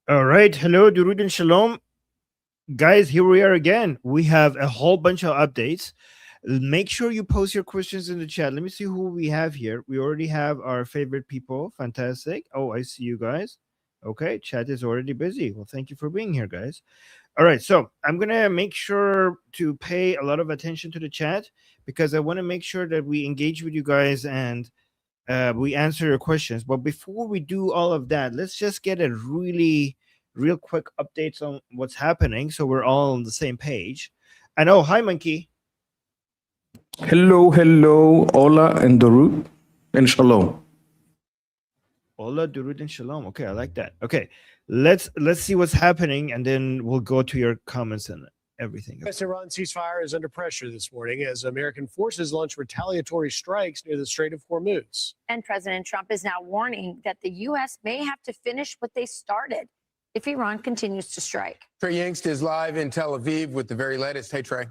All right. Hello, Durud and Shalom. Guys, here we are again. We have a whole bunch of updates. Make sure you post your questions in the chat. Let me see who we have here. We already have our favorite people. Fantastic. Oh, I see you guys. Okay, chat is already busy. Well, thank you for being here, guys. All right, so I'm going to make sure to pay a lot of attention to the chat because I want to make sure that we engage with you guys and we answer your questions. But before we do all of that, let's just get a real quick updates on what's happening so we're all on the same page. And oh, hi, Monkey. Hello, hello, hola, and Darut, and shalom. Hola, Durud and Shalom. Okay, I like that. Okay, let's see what's happening, and then we'll go to your comments and everything. U.S.-Iran ceasefire is under pressure this morning as American forces launch retaliatory strikes near the Strait of Hormuz. And President Trump is now warning that the U.S. may have to finish what they started if Iran continues to strike. Trey Yingst is live in Tel Aviv with the very latest. Hey, Trey.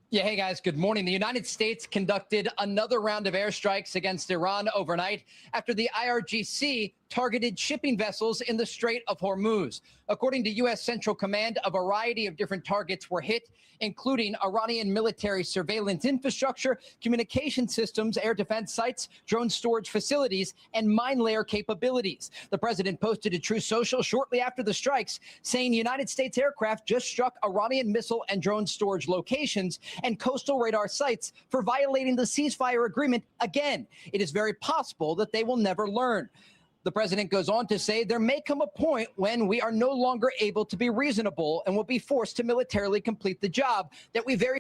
Yeah, hey guys, good morning. The United States conducted another round of airstrikes against Iran overnight after the IRGC targeted shipping vessels in the Strait of Hormuz. According to U.S. Central Command, a variety of different targets were hit, including Iranian military surveillance infrastructure, communication systems, air defense sites, drone storage facilities, and mine layer capabilities. The president posted a Truth Social shortly after the strikes, saying United States aircraft just struck Iranian missile and drone storage locations and coastal radar sites for violating the ceasefire agreement again. It is very possible that they will never learn. The president goes on to say there may come a point when we are no longer able to be reasonable and will be forced to militarily complete the job that we very...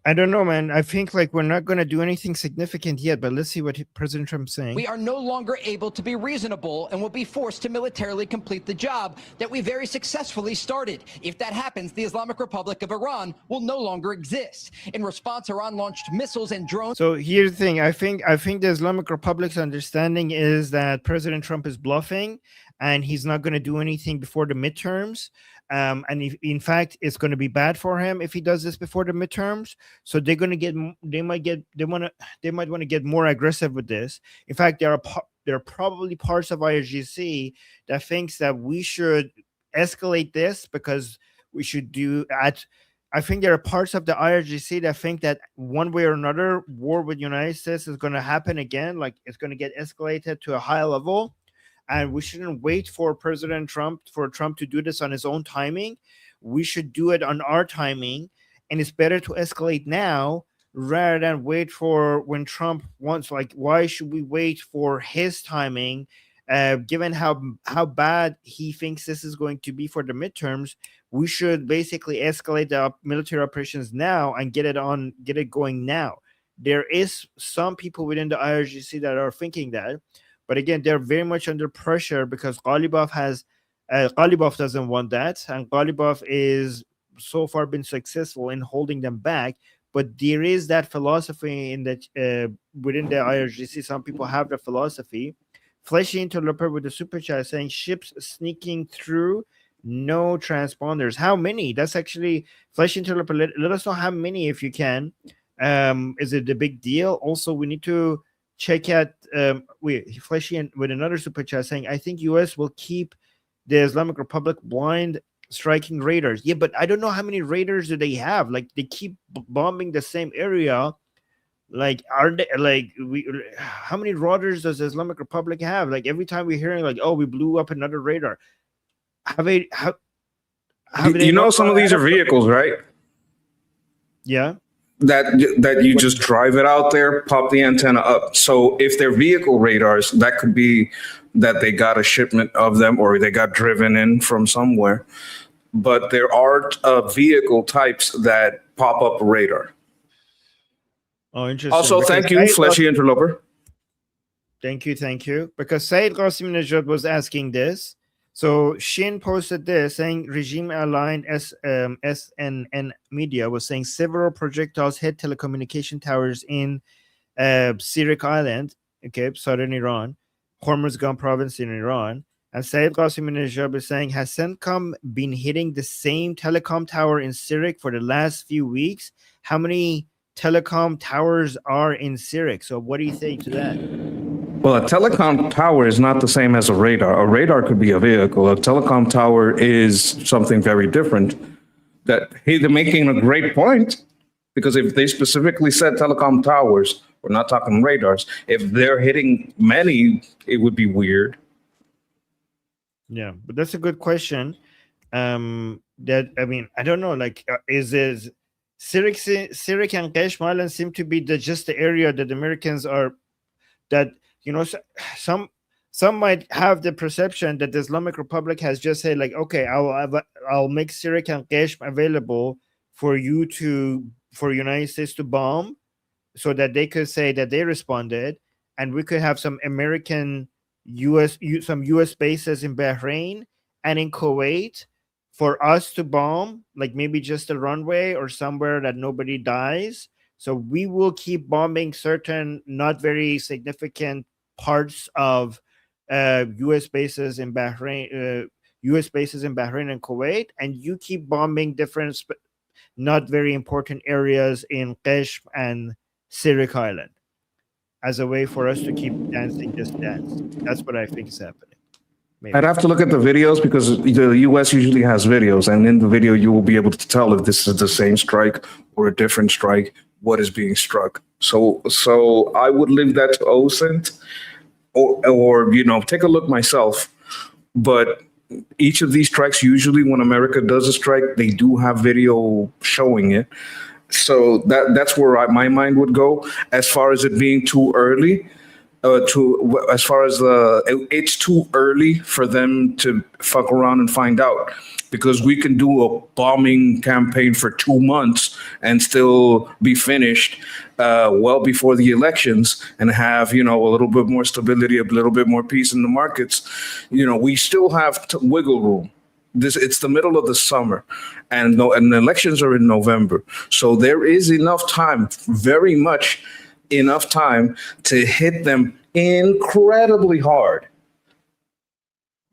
I don't know, man. I think like we're not going to do anything significant yet, but let's see what President Trump's saying. We are no longer able to be reasonable and will be forced to militarily complete the job that we very successfully started. If that happens, the Islamic Republic of Iran will no longer exist. In response, Iran launched missiles and drones. So here's the thing. I think the Islamic Republic's understanding is that President Trump is bluffing and he's not going to do anything before the midterms. And if, in fact, it's going to be bad for him if he does this before the midterms. So they might want to get more aggressive with this. In fact, there are probably parts of IRGC that thinks that we should escalate this because we should do at. I think there are parts of the IRGC that think that one way or another, war with the United States is going to happen again. Like it's going to get escalated to a high level. And we shouldn't wait for Trump to do this on his own timing. We should do it on our timing. And it's better to escalate now rather than wait for when Trump wants. Like, why should we wait for his timing? Given how bad he thinks this is going to be for the midterms, we should basically escalate the military operations now and get it going now. There is some people within the IRGC that are thinking that. But again, they're very much under pressure because Ghalibaf doesn't want that, and Ghalibaf is so far been successful in holding them back. But there is that philosophy in that within the IRGC, some people have the philosophy. Fleshy Interloper with the super chat saying ships sneaking through, no transponders. How many? That's actually Fleshy Interloper. Let us know how many if you can. Is it a big deal? Also, we need to check out Fleshy with another super chat saying, I think US will keep the Islamic Republic blind striking raiders. Yeah, but I don't know how many raiders do they have. Like they keep bombing the same area. Like are they like how many raiders does the Islamic Republic have? Like every time we're hearing like, oh, we blew up another radar. You know some of these are vehicles, right? Yeah. That you just drive it out there, pop the antenna up. So if they're vehicle radars, that could be that they got a shipment of them or they got driven in from somewhere. But there are vehicle types that pop up radar. Oh, interesting. Also, thank you, Fleshy Interloper. Thank you. Because Saeed Qasim Najad was asking this. So Shin posted this saying regime-aligned SNN media was saying several projectiles hit telecommunication towers in Sirik Island, okay, southern Iran, Hormuzgan province in Iran. And Saeed Qasim Najad is saying, has CENTCOM been hitting the same telecom tower in Sirik for the last few weeks? How many telecom towers are in Sirik? So what do you think to that? Well, a telecom tower is not the same as a radar. A radar could be a vehicle. A telecom tower is something very different. That, hey, they're making a great point, because if they specifically said telecom towers, we're not talking radars. If they're hitting many, it would be weird. Yeah, but that's a good question. That, I mean, I don't know. Like, is Syric and Qeshm Island seem to be just the area that Americans are, that, you know, some might have the perception that the Islamic Republic has just said, like, okay, I'll make Syric and Qeshm available for United States to bomb, so that they could say that they responded, and we could have some US bases in Bahrain and in Kuwait for us to bomb, like maybe just a runway or somewhere that nobody dies. So we will keep bombing certain not very significant parts of US bases in Bahrain, and Kuwait, and you keep bombing different not very important areas in Qeshm and Syric Island, as a way for us to keep dancing this dance. That's what I think is happening. Maybe. I'd have to look at the videos, because the US usually has videos, and in the video you will be able to tell if this is the same strike or a different strike, what is being struck. So I would leave that to OSINT, or you know, take a look myself. But each of these strikes, usually when America does a strike, they do have video showing it. So that's where my mind would go. As far as it being too early, it's too early for them to fuck around and find out, because we can do a bombing campaign for 2 months and still be finished well before the elections, and have, you know, a little bit more stability, a little bit more peace in the markets. You know, we still have wiggle room. It's the middle of the summer, and the elections are in November. So there is enough time, very much enough time, to hit them incredibly hard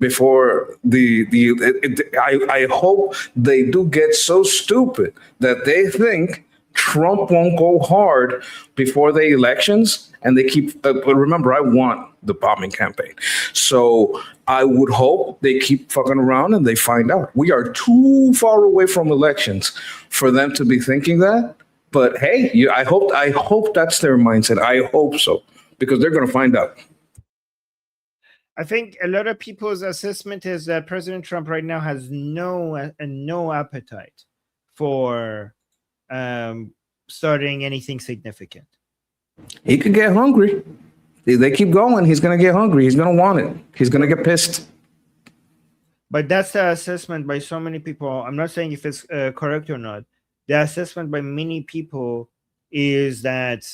before I hope they do get so stupid that they think Trump won't go hard before the elections, and they keep. But remember, I want the bombing campaign, so I would hope they keep fucking around and they find out. We are too far away from elections for them to be thinking that. But hey, I hope that's their mindset. I hope so, because they're going to find out. I think a lot of people's assessment is that President Trump right now has no appetite for starting anything significant. He could get hungry. They keep going, he's going to get hungry. He's going to want it. He's going to get pissed. But that's the assessment by so many people. I'm not saying if it's correct or not. The assessment by many people is that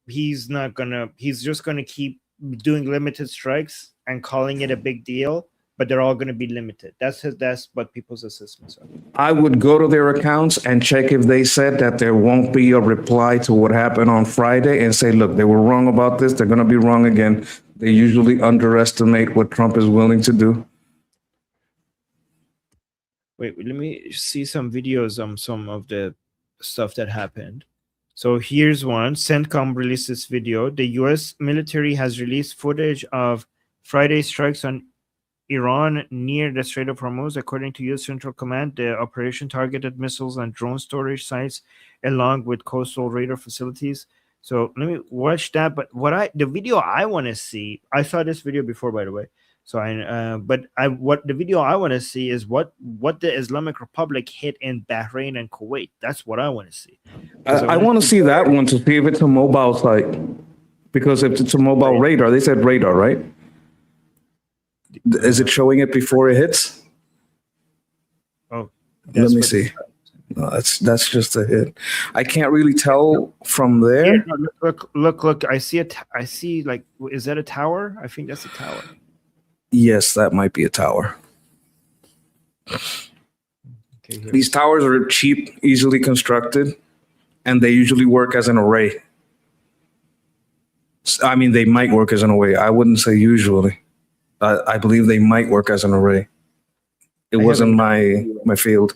he's just going to keep doing limited strikes and calling it a big deal, but they're all going to be limited. That's what people's assessments are. I would go to their accounts and check if they said that there won't be a reply to what happened on Friday, and say, look, they were wrong about this. They're going to be wrong again. They usually underestimate what Trump is willing to do. Wait, let me see some videos on some of the stuff that happened. So here's one. CENTCOM released this video. The U.S. military has released footage of Friday strikes on Iran near the Strait of Hormuz. According to U.S. Central Command, the operation targeted missiles and drone storage sites along with coastal radar facilities. So let me watch that. But the video I want to see, I saw this video before, by the way. So what the video I want to see is what the Islamic Republic hit in Bahrain and Kuwait. That's what I want to see. I want to see that one, to see if it's a mobile site, because if it's a mobile radar, they said radar, right? Is it showing it before it hits? Oh, let me see. No, that's just a hit. I can't really tell from there. Yeah, no, look! I see it. I see, like, is that a tower? I think that's a tower. Yes, that might be a tower. Okay, these towers are cheap, easily constructed, and they usually work as an array. I mean, they might work as an array. I wouldn't say usually. I believe they might work as an array. It wasn't my field.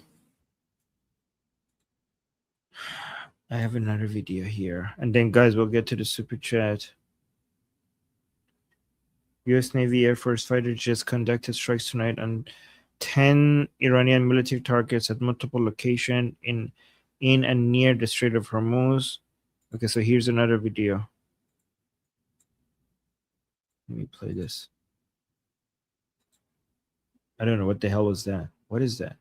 I have another video here, and then guys, we'll get to the super chat. U.S. Navy Air Force fighter jets conducted strikes tonight on 10 Iranian military targets at multiple locations in and near the Strait of Hormuz. Okay, so here's another video. Let me play this. I don't know what the hell was that. What is that?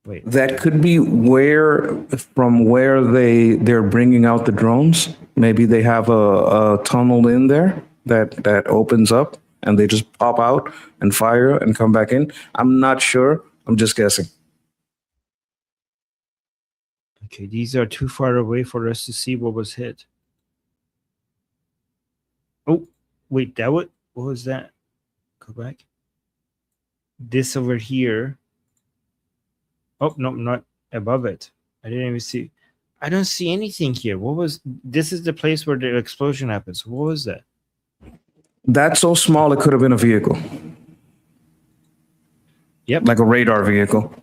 Wait. That could be from where they're bringing out the drones. Maybe they have a tunnel in there that opens up and they just pop out and fire and come back in. I'm not sure. I'm just guessing. Okay, these are too far away for us to see what was hit. Oh, wait, what was that? Go back. This over here. Oh, no, not above it. I didn't even see. I don't see anything here. What was this? Is the place where the explosion happens. What was that? That's so small, it could have been a vehicle. Yep. Like a radar vehicle.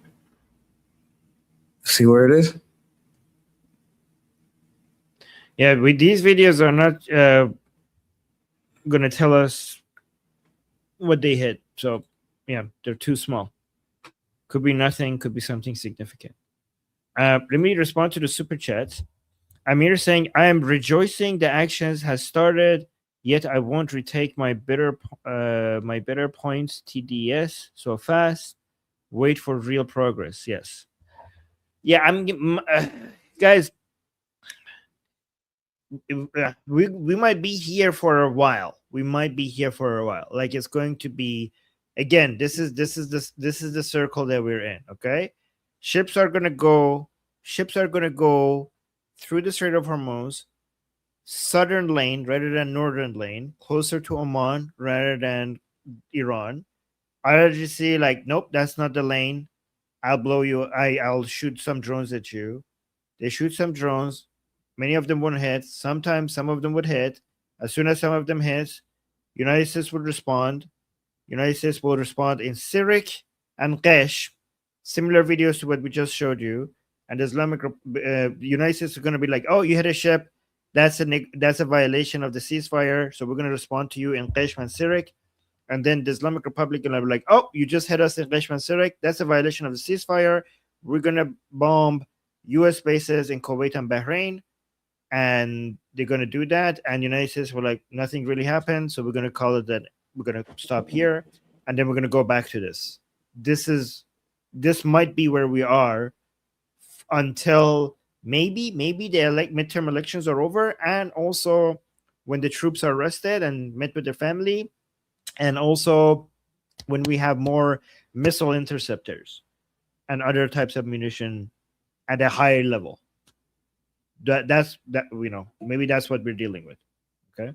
See where it is? Yeah, these videos are not going to tell us what they hit. So, yeah, they're too small. Could be nothing, could be something significant. Let me respond to the super chat. Amir saying, I am rejoicing the actions has started, yet I won't retake my bitter points TDS so fast. Wait for real progress. Yes. Yeah, guys, we might be here for a while. Like it's going to be, again, this is the circle that we're in. Okay, ships are gonna go through the Strait of Hormuz, southern lane rather than northern lane, closer to Oman rather than Iran. IRGC like, nope, that's not the lane. I'll blow you. I'll shoot some drones at you. They shoot some drones. Many of them won't hit. Sometimes some of them would hit. As soon as some of them hit, United States would respond. United States will respond in Sirik and Qesh. Similar videos to what we just showed you. And the Islamic United States are going to be like, oh, you hit a ship. That's a violation of the ceasefire. So we're going to respond to you in Qesh and Sirik. And then the Islamic Republic will be like, oh, you just hit us in Qesh and Sirik. That's a violation of the ceasefire. We're going to bomb U.S. bases in Kuwait and Bahrain. And they're going to do that. And United States were like, nothing really happened. So we're going to call it that. We're going to stop here. And then we're going to go back to this. This might be where we are until maybe the midterm elections are over. And also when the troops are arrested and met with their family. And also when we have more missile interceptors and other types of munition at a higher level. Maybe that's what we're dealing with. Okay.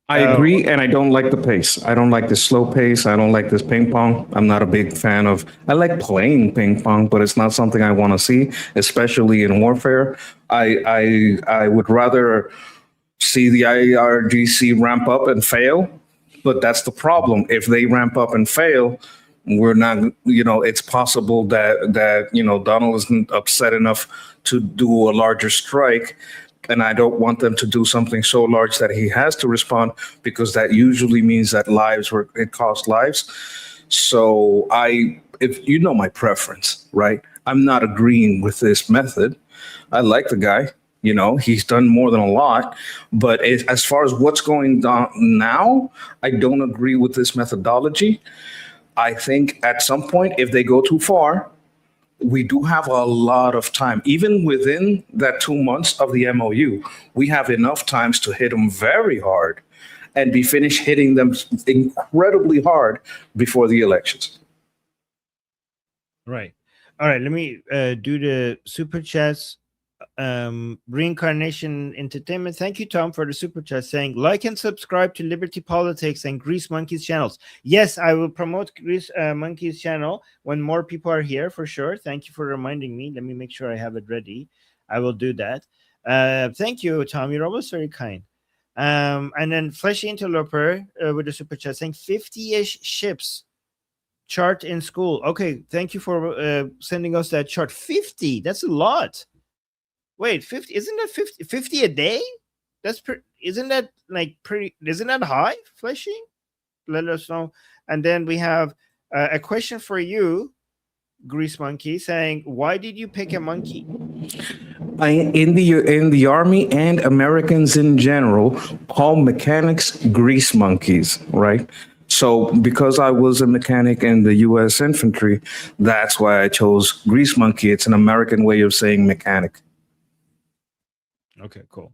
I agree, and I don't like the pace. I don't like the slow pace. I don't like this ping pong. I'm not a big fan of. I like playing ping pong, but it's not something I want to see, especially in warfare. I would rather see the IRGC ramp up and fail, but that's the problem. If they ramp up and fail, we're not. It's possible that Donald isn't upset enough to do a larger strike. And I don't want them to do something so large that he has to respond, because that usually means that it costs lives. So if you know my preference, right? I'm not agreeing with this method. I like the guy, he's done more than a lot, but as far as what's going on now, I don't agree with this methodology. I think at some point, if they go too far, we do have a lot of time. Even within that 2 months of the MOU, we have enough times to hit them very hard and be finished hitting them incredibly hard before the elections. Right. All right. Let me do the super chats. Reincarnation Entertainment. Thank you, Tom, for the super chat saying, like and subscribe to Liberty Politics and Grease Monkeys channels. Yes, I will promote Grease Monkeys channel when more people are here for sure. Thank you for reminding me. Let me make sure I have it ready. I will do that. Thank you, Tom. You're always very kind. And then Fleshy Interloper with a super chat saying 50-ish ships chart in school. Okay, thank you for sending us that chart. 50, that's a lot. Wait, 50, isn't that 50 a day? Isn't that high, Fleshy? let us know. And then we have a question for you, Grease Monkey, saying, why did you pick a monkey? In the army and Americans in general call mechanics grease monkeys, right? So because I was a mechanic in the U.S. infantry, that's why I chose grease monkey. It's an American way of saying mechanic. Okay, cool.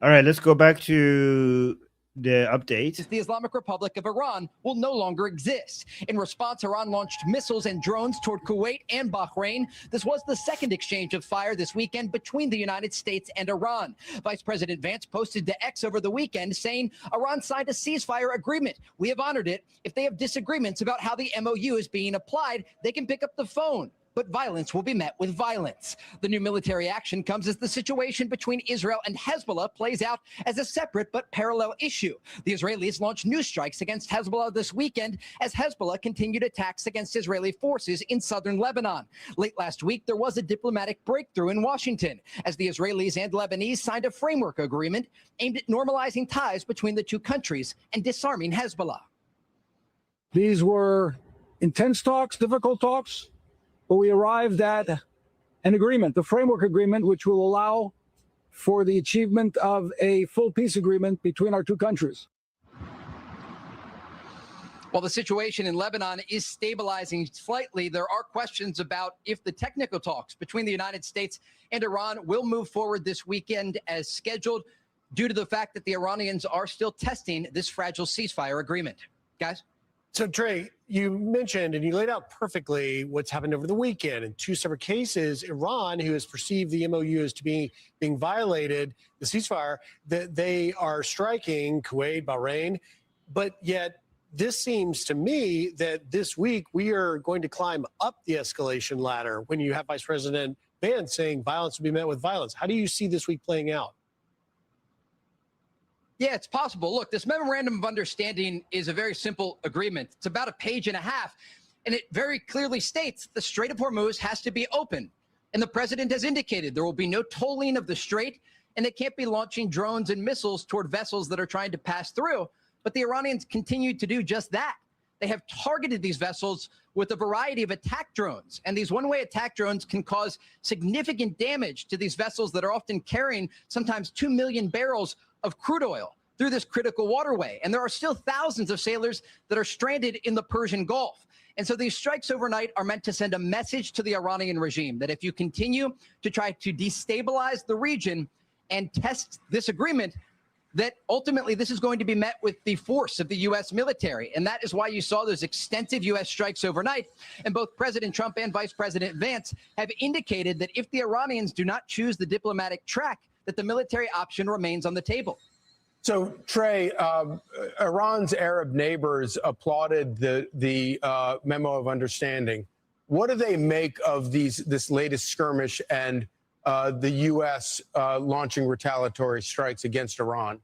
All right, let's go back to the update. The Islamic Republic of Iran will no longer exist. In response, Iran launched missiles and drones toward Kuwait and Bahrain. This was the second exchange of fire this weekend between the United States and Iran. Vice President Vance posted to X over the weekend saying Iran signed a ceasefire agreement. We have honored it. If they have disagreements about how the MOU is being applied, they can pick up the phone. But violence will be met with violence. The new military action comes as the situation between Israel and Hezbollah plays out as a separate but parallel issue. The Israelis launched new strikes against Hezbollah this weekend as Hezbollah continued attacks against Israeli forces in southern Lebanon. Late last week, there was a diplomatic breakthrough in Washington as the Israelis and Lebanese signed a framework agreement aimed at normalizing ties between the two countries and disarming Hezbollah. These were intense talks, difficult talks, but we arrived at an agreement, the framework agreement, which will allow for the achievement of a full peace agreement between our two countries. While the situation in Lebanon is stabilizing slightly, there are questions about if the technical talks between the United States and Iran will move forward this weekend as scheduled due to the fact that the Iranians are still testing this fragile ceasefire agreement. Guys? So, Trey, you mentioned and you laid out perfectly what's happened over the weekend. In two separate cases, Iran, who has perceived the MOU as to being violated, the ceasefire, that they are striking Kuwait, Bahrain. But yet, this seems to me that this week we are going to climb up the escalation ladder when you have Vice President Vance saying violence will be met with violence. How do you see this week playing out? Yeah, it's possible. Look, this memorandum of understanding is a very simple agreement. It's about a page and a half, and it very clearly states the Strait of Hormuz has to be open. And the president has indicated there will be no tolling of the strait, and they can't be launching drones and missiles toward vessels that are trying to pass through. But the Iranians continue to do just that. They have targeted these vessels with a variety of attack drones. And these one-way attack drones can cause significant damage to these vessels that are often carrying sometimes 2 million barrels of crude oil through this critical waterway. And there are still thousands of sailors that are stranded in the Persian Gulf. And so these strikes overnight are meant to send a message to the Iranian regime that if you continue to try to destabilize the region and test this agreement, that ultimately this is going to be met with the force of the U.S. military. And that is why you saw those extensive U.S. strikes overnight. And both President Trump and Vice President Vance have indicated that if the Iranians do not choose the diplomatic track, that the military option remains on the table. So, Trey, Iran's Arab neighbors applauded the memo of understanding. What do they make of this latest skirmish and the U.S. Launching retaliatory strikes against Iran?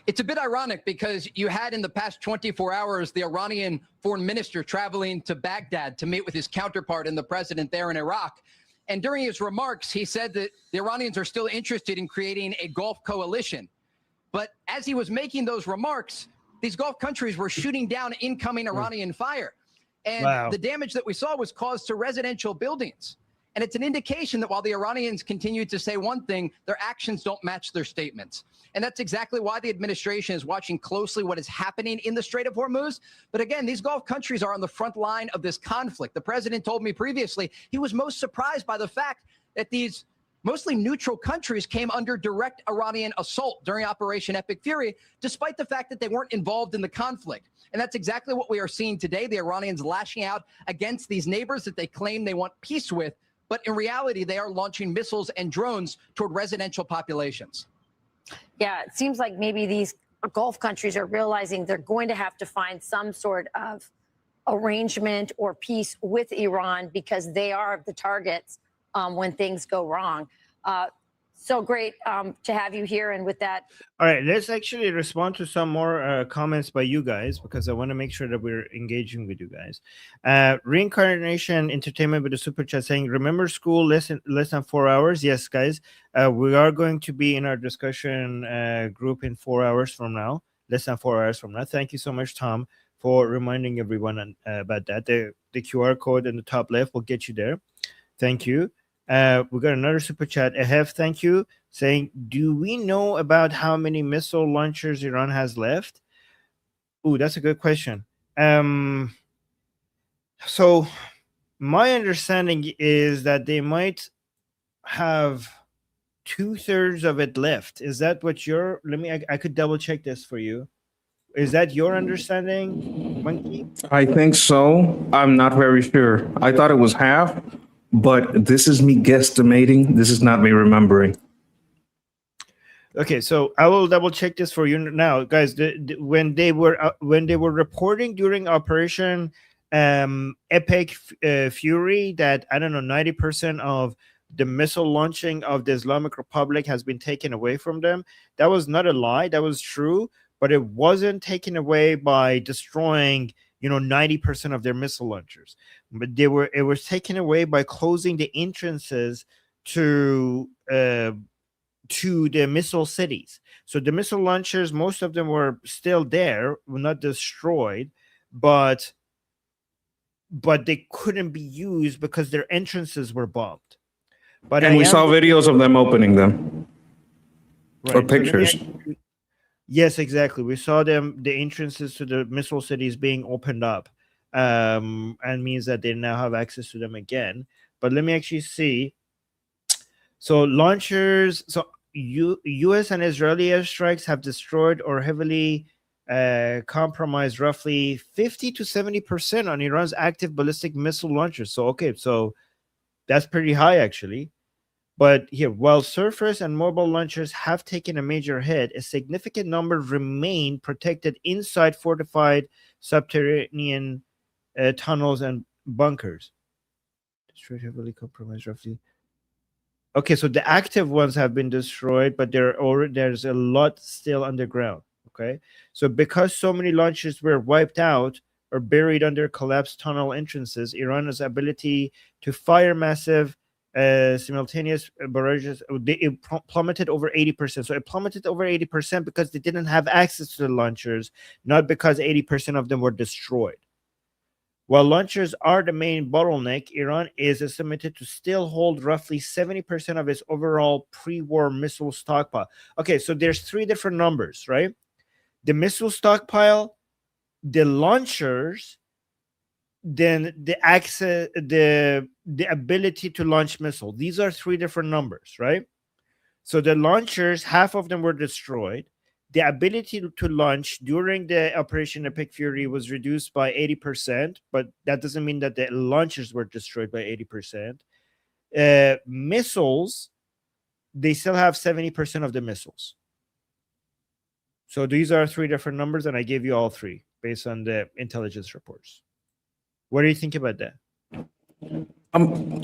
It's a bit ironic because you had in the past 24 hours the Iranian foreign minister traveling to Baghdad to meet with his counterpart and the president there in Iraq. And during his remarks, he said that the Iranians are still interested in creating a Gulf coalition. But as he was making those remarks, these Gulf countries were shooting down incoming Iranian fire. And the damage that we saw was caused to residential buildings. And it's an indication that while the Iranians continue to say one thing, their actions don't match their statements. And that's exactly why the administration is watching closely what is happening in the Strait of Hormuz. But again, these Gulf countries are on the front line of this conflict. The president told me previously he was most surprised by the fact that these mostly neutral countries came under direct Iranian assault during Operation Epic Fury, despite the fact that they weren't involved in the conflict. And that's exactly what we are seeing today. The Iranians lashing out against these neighbors that they claim they want peace with. But in reality, they are launching missiles and drones toward residential populations. Yeah, it seems like maybe these Gulf countries are realizing they're going to have to find some sort of arrangement or peace with Iran because they are the targets when things go wrong. So great to have you here. And with that. All right, let's actually respond to some more comments by you guys because I want to make sure that we're engaging with you guys. Reincarnation Entertainment with a super chat saying, remember school less than 4 hours? Yes, guys. We are going to be in our discussion group in 4 hours from now. less than 4 hours from now. Thank you so much, Tom, for reminding everyone about that. The QR code in the top left will get you there. Thank you. We got another super chat. Ahef, thank you, saying, do we know about how many missile launchers Iran has left? Ooh, that's a good question. So my understanding is that they might have 2/3 of it left. Is that what your, I could double check this for you. Is that your understanding, Monkey? I think so. I'm not very sure. I thought it was half, but this is me guesstimating. This is not me remembering. Okay, so I will double check this for you now, guys. When they were reporting during Operation Epic Fury that, I don't know, 90% of the missile launching of the Islamic Republic has been taken away from them, that was not a lie. That was true, but it wasn't taken away by destroying 90% of their missile launchers. But it was taken away by closing the entrances to the missile cities. So the missile launchers, most of them were still there, were not destroyed, but they couldn't be used because their entrances were bombed. But And we saw videos of them opening them. Right. Or pictures. Yes, exactly. We saw the entrances to the missile cities being opened up, and means that they now have access to them again. But let me actually see. So launchers, U.S. and Israeli airstrikes have destroyed or heavily compromised roughly 50 to 70% on Iran's active ballistic missile launchers. So, okay, so that's pretty high, actually. But here, while surface and mobile launchers have taken a major hit, a significant number remain protected inside fortified subterranean tunnels and bunkers. Destroyed, heavily compromised, roughly. Okay, so the active ones have been destroyed, but there's a lot still underground. Okay, so because so many launchers were wiped out or buried under collapsed tunnel entrances, Iran's ability to fire massive simultaneous barrages, it plummeted over 80%. So it plummeted over 80% because they didn't have access to the launchers, not because 80% of them were destroyed. While launchers are the main bottleneck, Iran is estimated to still hold roughly 70% of its overall pre-war missile stockpile. Okay, so there's three different numbers, right? The missile stockpile, the launchers, then the access, the ability to launch missile. These are three different numbers, right? So the launchers, half of them were destroyed. The ability to launch during the Operation Epic Fury was reduced by 80%, but that doesn't mean that the launchers were destroyed by 80%. Missiles, they still have 70% of the missiles. So these are three different numbers, and I gave you all three based on the intelligence reports. What do you think about that?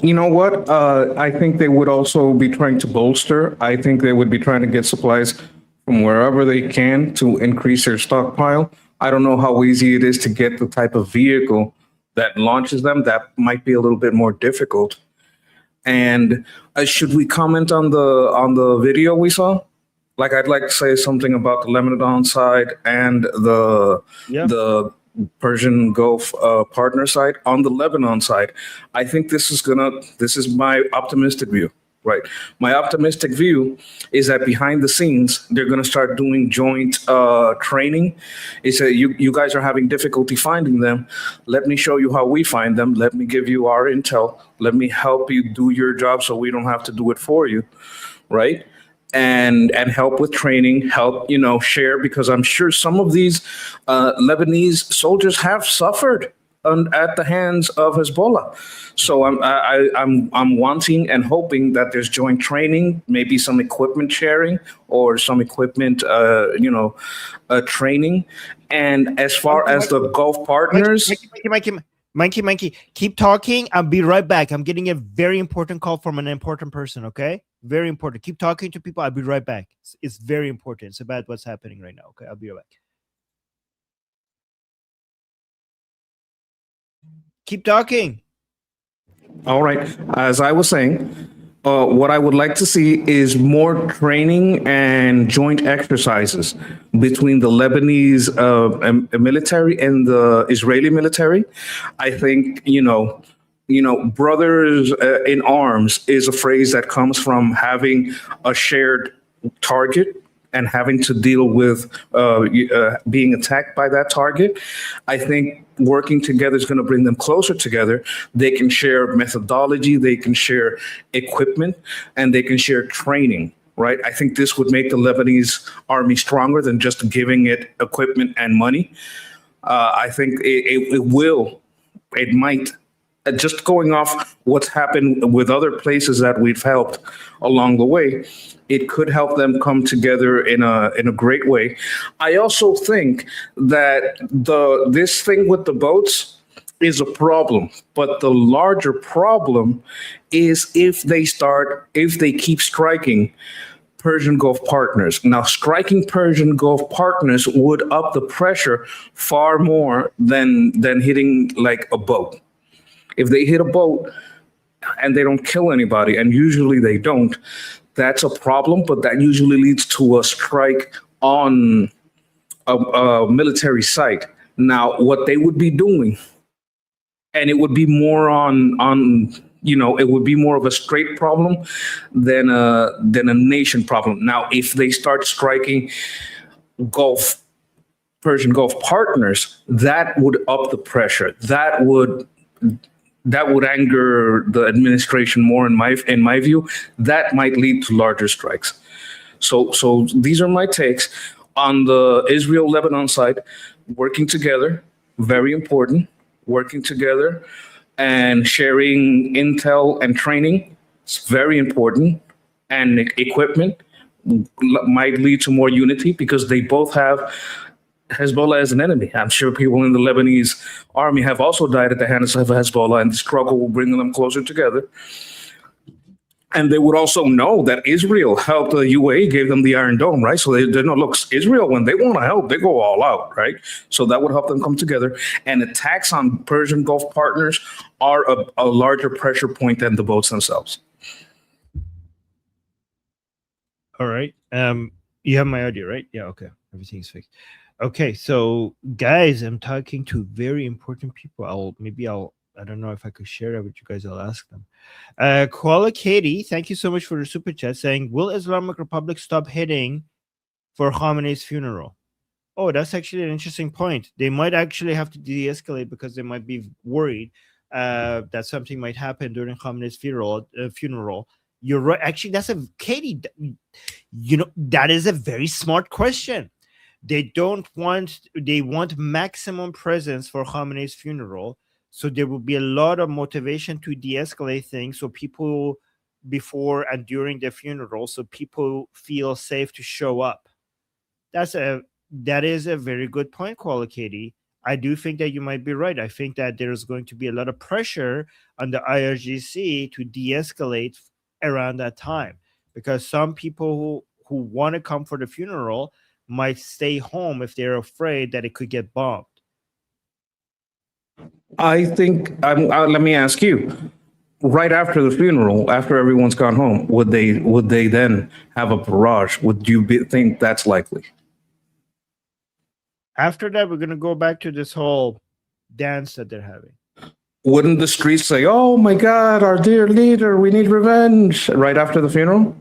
You know what? I think they would also be trying to bolster. I think they would be trying to get supplies from wherever they can to increase their stockpile. I don't know how easy it is to get the type of vehicle that launches them. That might be a little bit more difficult. And should we comment on the video we saw? Like, I'd like to say something about the Lebanon side and the Persian Gulf partner side. On the Lebanon side, I think this is my optimistic view. Right. My optimistic view is that behind the scenes, they're going to start doing joint training. It's you guys are having difficulty finding them. Let me show you how we find them. Let me give you our intel. Let me help you do your job so we don't have to do it for you. Right. And help with training, help, share, because I'm sure some of these Lebanese soldiers have suffered at the hands of Hezbollah. So I'm wanting and hoping that there's joint training, maybe some equipment sharing or some equipment, training. And as far as the Gulf partners, Mikey, keep talking. I'll be right back. I'm getting a very important call from an important person. Okay, very important. Keep talking to people. I'll be right back. It's very important. It's about what's happening right now. Okay, I'll be right back. Keep talking. All right. As I was saying, What I would like to see is more training and joint exercises between the Lebanese military and the Israeli military. I think, brothers in arms is a phrase that comes from having a shared target and having to deal with being attacked by that target. I think working together is going to bring them closer together. They can share methodology, they can share equipment, and they can share training, right? I think this would make the Lebanese army stronger than just giving it equipment and money. I think it might, just going off what's happened with other places that we've helped along the way, it could help them come together in a great way. I also think that this thing with the boats is a problem, but the larger problem is if they keep striking Persian Gulf partners. Now, striking Persian Gulf partners would up the pressure far more than hitting like a boat. If they hit a boat and they don't kill anybody, and usually they don't, that's a problem, but that usually leads to a strike on a military site. Now, what they would be doing, and it would be more it would be more of a straight problem than a nation problem. Now, if they start striking Persian Gulf partners, that would up the pressure. That would anger the administration more, in my view. That might lead to larger strikes. So these are my takes on the Israel-Lebanon side. Working together, very important. Working together and sharing intel and training, it's very important. And equipment might lead to more unity because they both have Hezbollah as an enemy. I'm sure people in the Lebanese army have also died at the hands of Hezbollah, and the struggle will bring them closer together. And they would also know that Israel helped the UAE, gave them the Iron Dome, right? So they know, look, Israel, when they want to help, they go all out, right? So that would help them come together. And attacks on Persian Gulf partners are a larger pressure point than the boats themselves. All right. You have my audio, right? Yeah, okay. Everything's fixed. Okay, so guys, I'm talking to very important people. I don't know if I could share it with you guys. I'll ask them. Koala Katie, thank you so much for the super chat saying, will Islamic Republic stop hitting for Khamenei's funeral? Oh, that's actually an interesting point. They might actually have to de-escalate because they might be worried that something might happen during Khamenei's funeral. You're right. Actually, Katie, that is a very smart question. They want maximum presence for Khamenei's funeral. So there will be a lot of motivation to de-escalate things. So people before and during the funeral, so people feel safe to show up. That is a very good point, Koala Katie. I do think that you might be right. I think that there's going to be a lot of pressure on the IRGC to de-escalate around that time, because some people who want to come for the funeral might stay home if they're afraid that it could get bombed. I think, let me ask you, right after the funeral, after everyone's gone home, would they then have a barrage? Would you think that's likely? After that, we're going to go back to this whole dance that they're having. Wouldn't the streets say, oh my God, our dear leader, we need revenge, right after the funeral?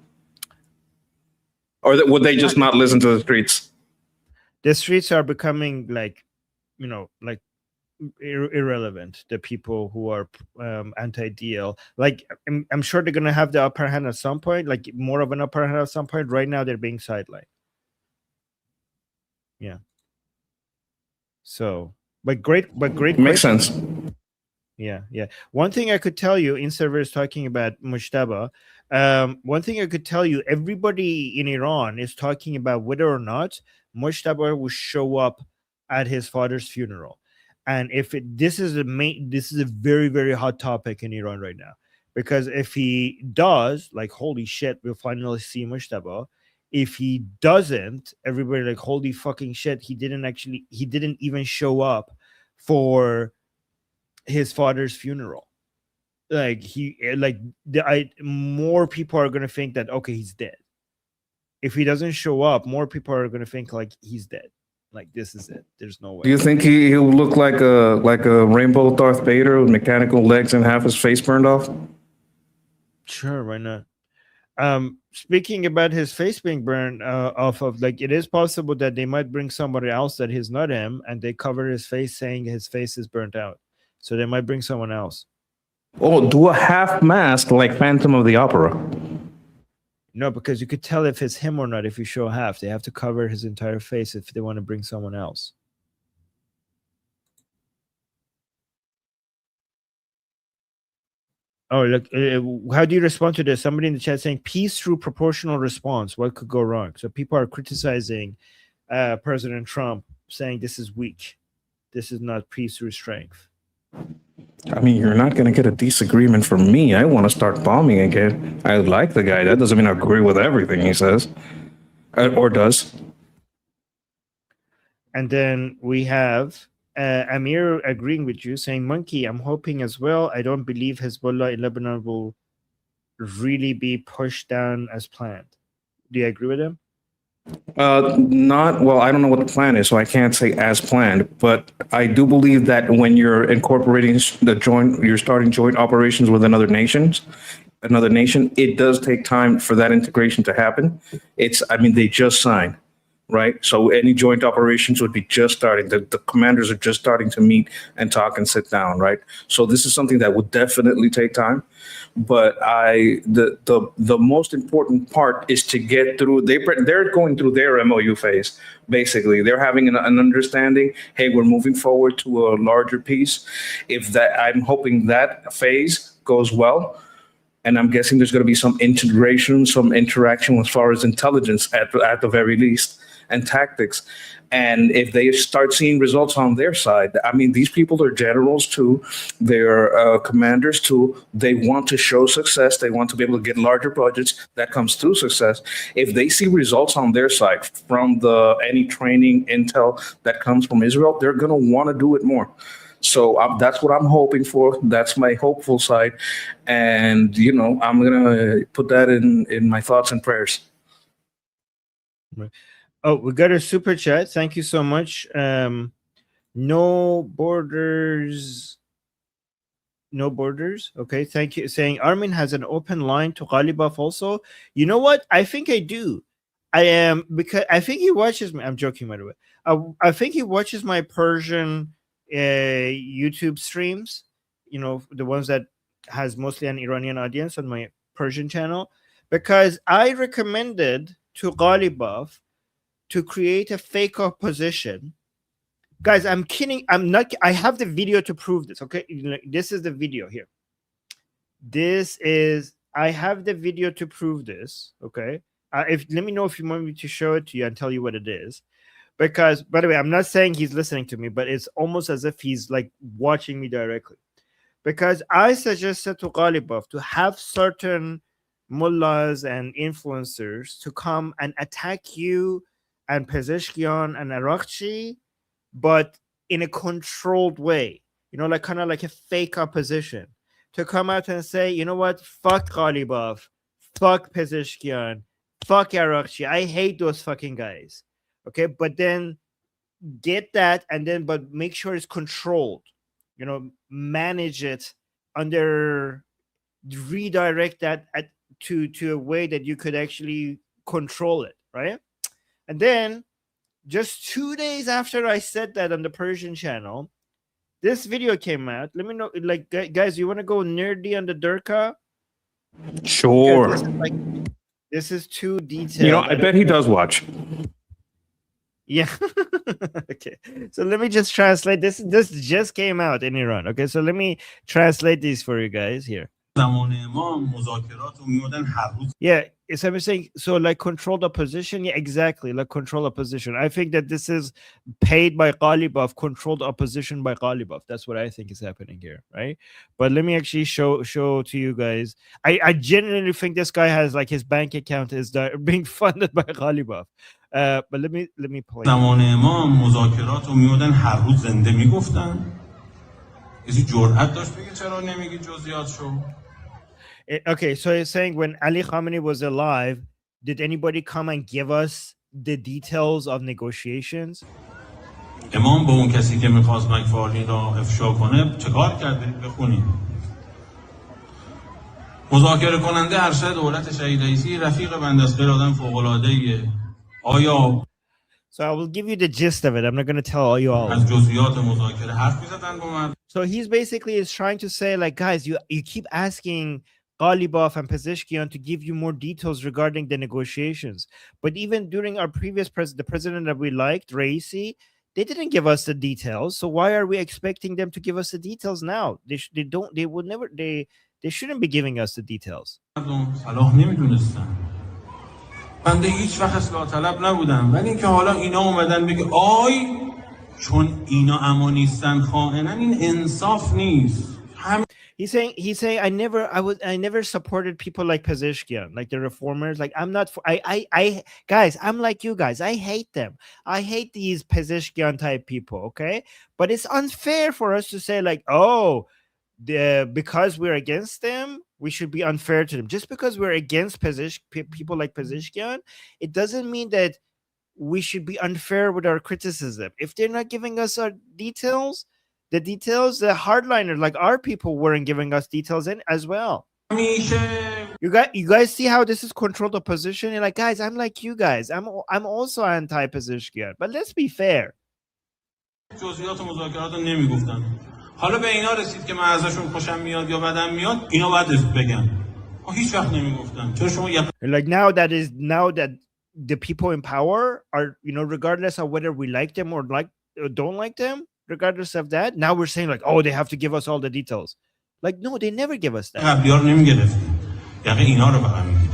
Or would they just not listen to the streets? The streets are becoming irrelevant. The people who are anti-DL, I'm sure they're going to have the upper hand at some point, like more of an upper hand at some point. Right now, they're being sidelined. Yeah. So, but great. Makes sense. Yeah. One thing I could tell you, Inserver is talking about Mujtaba. One thing I could tell you, everybody in Iran is talking about whether or not Mujtaba will show up at his father's funeral. And this is a very, very hot topic in Iran right now, because if he does, holy shit, we'll finally see Mujtaba. If he doesn't, everybody holy fucking shit, he didn't even show up for his father's funeral. like more people are gonna think that okay, he's dead. If he doesn't show up, more people are gonna think like he's dead. Like this is it. There's no way. Do you think he'll look like a rainbow Darth Vader with mechanical legs and half his face burned off? Sure, why not? Speaking about his face being burned off of, like, it is possible that they might bring somebody else that is not him, and they cover his face saying his face is burnt out. So they might bring someone else. Oh, do a half mask like Phantom of the Opera. No, because you could tell if it's him or not if you show half. They have to cover his entire face if they want to bring someone else. Oh, look, how do you respond to this? Somebody in the chat saying peace through proportional response. What could go wrong? So people are criticizing President Trump, saying this is weak. This is not peace through strength. I mean, you're not going to get a disagreement from me. I want to start bombing again. I like the guy. That doesn't mean I agree with everything he says or does. And then we have Amir agreeing with you, saying, Monkey, I'm hoping as well. I don't believe Hezbollah in Lebanon will really be pushed down as planned. Do you agree with him? Not well. I don't know what the plan is, so I can't say as planned. But I do believe that when you're incorporating you're starting joint operations with another nation, it does take time for that integration to happen. They just signed, right? So any joint operations would be just starting. The commanders are just starting to meet and talk and sit down, right? So this is something that would definitely take time. But the most important part is to get through. They're going through their MOU phase. Basically, they're having an understanding. Hey, we're moving forward to a larger piece. I'm hoping that phase goes well, and I'm guessing there's going to be some integration, some interaction as far as intelligence at the very least, and tactics. And if they start seeing results on their side, I mean, these people are generals too. They're commanders too. They want to show success. They want to be able to get larger budgets. That comes through success. If they see results on their side from any training intel that comes from Israel, they're going to want to do it more. So that's what I'm hoping for. That's my hopeful side. And, I'm going to put that in my thoughts and prayers. Right. Oh, we got a super chat. Thank you so much. No borders. Okay, thank you. Saying Armin has an open line to Ghalibaf also. You know what? I think I do. Because I think he watches me. I'm joking, by the way. I think he watches my Persian YouTube streams. The ones that has mostly an Iranian audience on my Persian channel. Because I recommended to Ghalibaf to create a fake opposition. Guys, I'm kidding. I'm not. I have the video to prove this. Okay, this is the video here. I have the video to prove this. Okay, let me know if you want me to show it to you and tell you what it is. Because, by the way, I'm not saying he's listening to me, but it's almost as if he's like watching me directly. Because I suggested to Ghalibaf to have certain mullahs and influencers to come and attack you and Pezeshkian and Arakchi, but in a controlled way, like kind of like a fake opposition, to come out and say, you know what, fuck Ghalibaf, fuck Pezeshkian, fuck Arakchi, I hate those fucking guys. Okay, but then get that, but make sure it's controlled, manage it redirect that to a way that you could actually control it, right? And then just 2 days after I said that on the Persian channel, this video came out. Let me know, like, guys, you want to go nerdy on the Durka? Sure. This is too detailed. I bet he does watch. Yeah. Okay. So let me just translate this. This just came out in Iran. Okay. So let me translate these for you guys here. Yeah, so I'm saying, so like control the position. Yeah, exactly, like control the position. I think that this is paid by Ghalibaf, controlled opposition by Ghalibaf. That's what I think is happening here, right? But let me actually show to you guys. I genuinely think this guy has like his bank account is being funded by Ghalibaf. But let me play. کسی جرأت داشت بگه چرا نمیگی جزئیاتشو؟ Okay, so he's saying when Ali Khamenei was alive, did anybody come and give us the details of negotiations? امام با اون کسی که میخواست مکفارلین را افشا کنه چه کار کرده؟ بخونید. مذاکره کننده ارشد دولت شهید رئیسی رفیق بنده است، آدم فوق‌العاده‌ایه. آیا So I will give you the gist of it. I'm not going to tell all you all. از جزئیات مذاکره حرف می‌زدن با من؟ So he's basically is trying to say, like, guys, you keep asking Ghalibaf and Pezeshkian to give you more details regarding the negotiations. But even during our previous the president that we liked, Raisi, they didn't give us the details. So why are we expecting them to give us the details now? They would never, they shouldn't be giving us the details. صلاح نمیدونستن. بنده هیچ وقت اصلاح طلب نبودم، ولی اینکه حالا اینا اومدن بگه آی چون اینا اما نیستن خائنن، این انصاف نیست. He's saying I never supported people like Pezeshkian, like the reformers. Like I'm not I guys, I'm like you guys. I hate them. I hate these Pezeshkian type people, okay? But it's unfair for us to say like, oh, because we're against them, we should be unfair to them. Just because we're against people like Pezeshkian, it doesn't mean that we should be unfair with our criticism. If they're not giving us our details, the hardliners like our people weren't giving us details in as well. You guys see how this is controlled opposition? You're like, guys, I'm like you guys. I'm also anti-Pezeshkian, but let's be fair. جزئیات مذاکرات رو نمیگفتن. حالا به اینا رسید که من ازشون خوشم میاد یا بدم میاد، اینا باید بگن. هیچ وقت نمیگفتن. چرا شما like now that the people in power are, regardless of whether we like them or don't like them, regardless of that, now we're saying like, oh, they have to give us all the details. Like, no, they never give us that. قبلی‌ها رو نمیگرفتیم. یعنی اینا رو فقط میگیریم.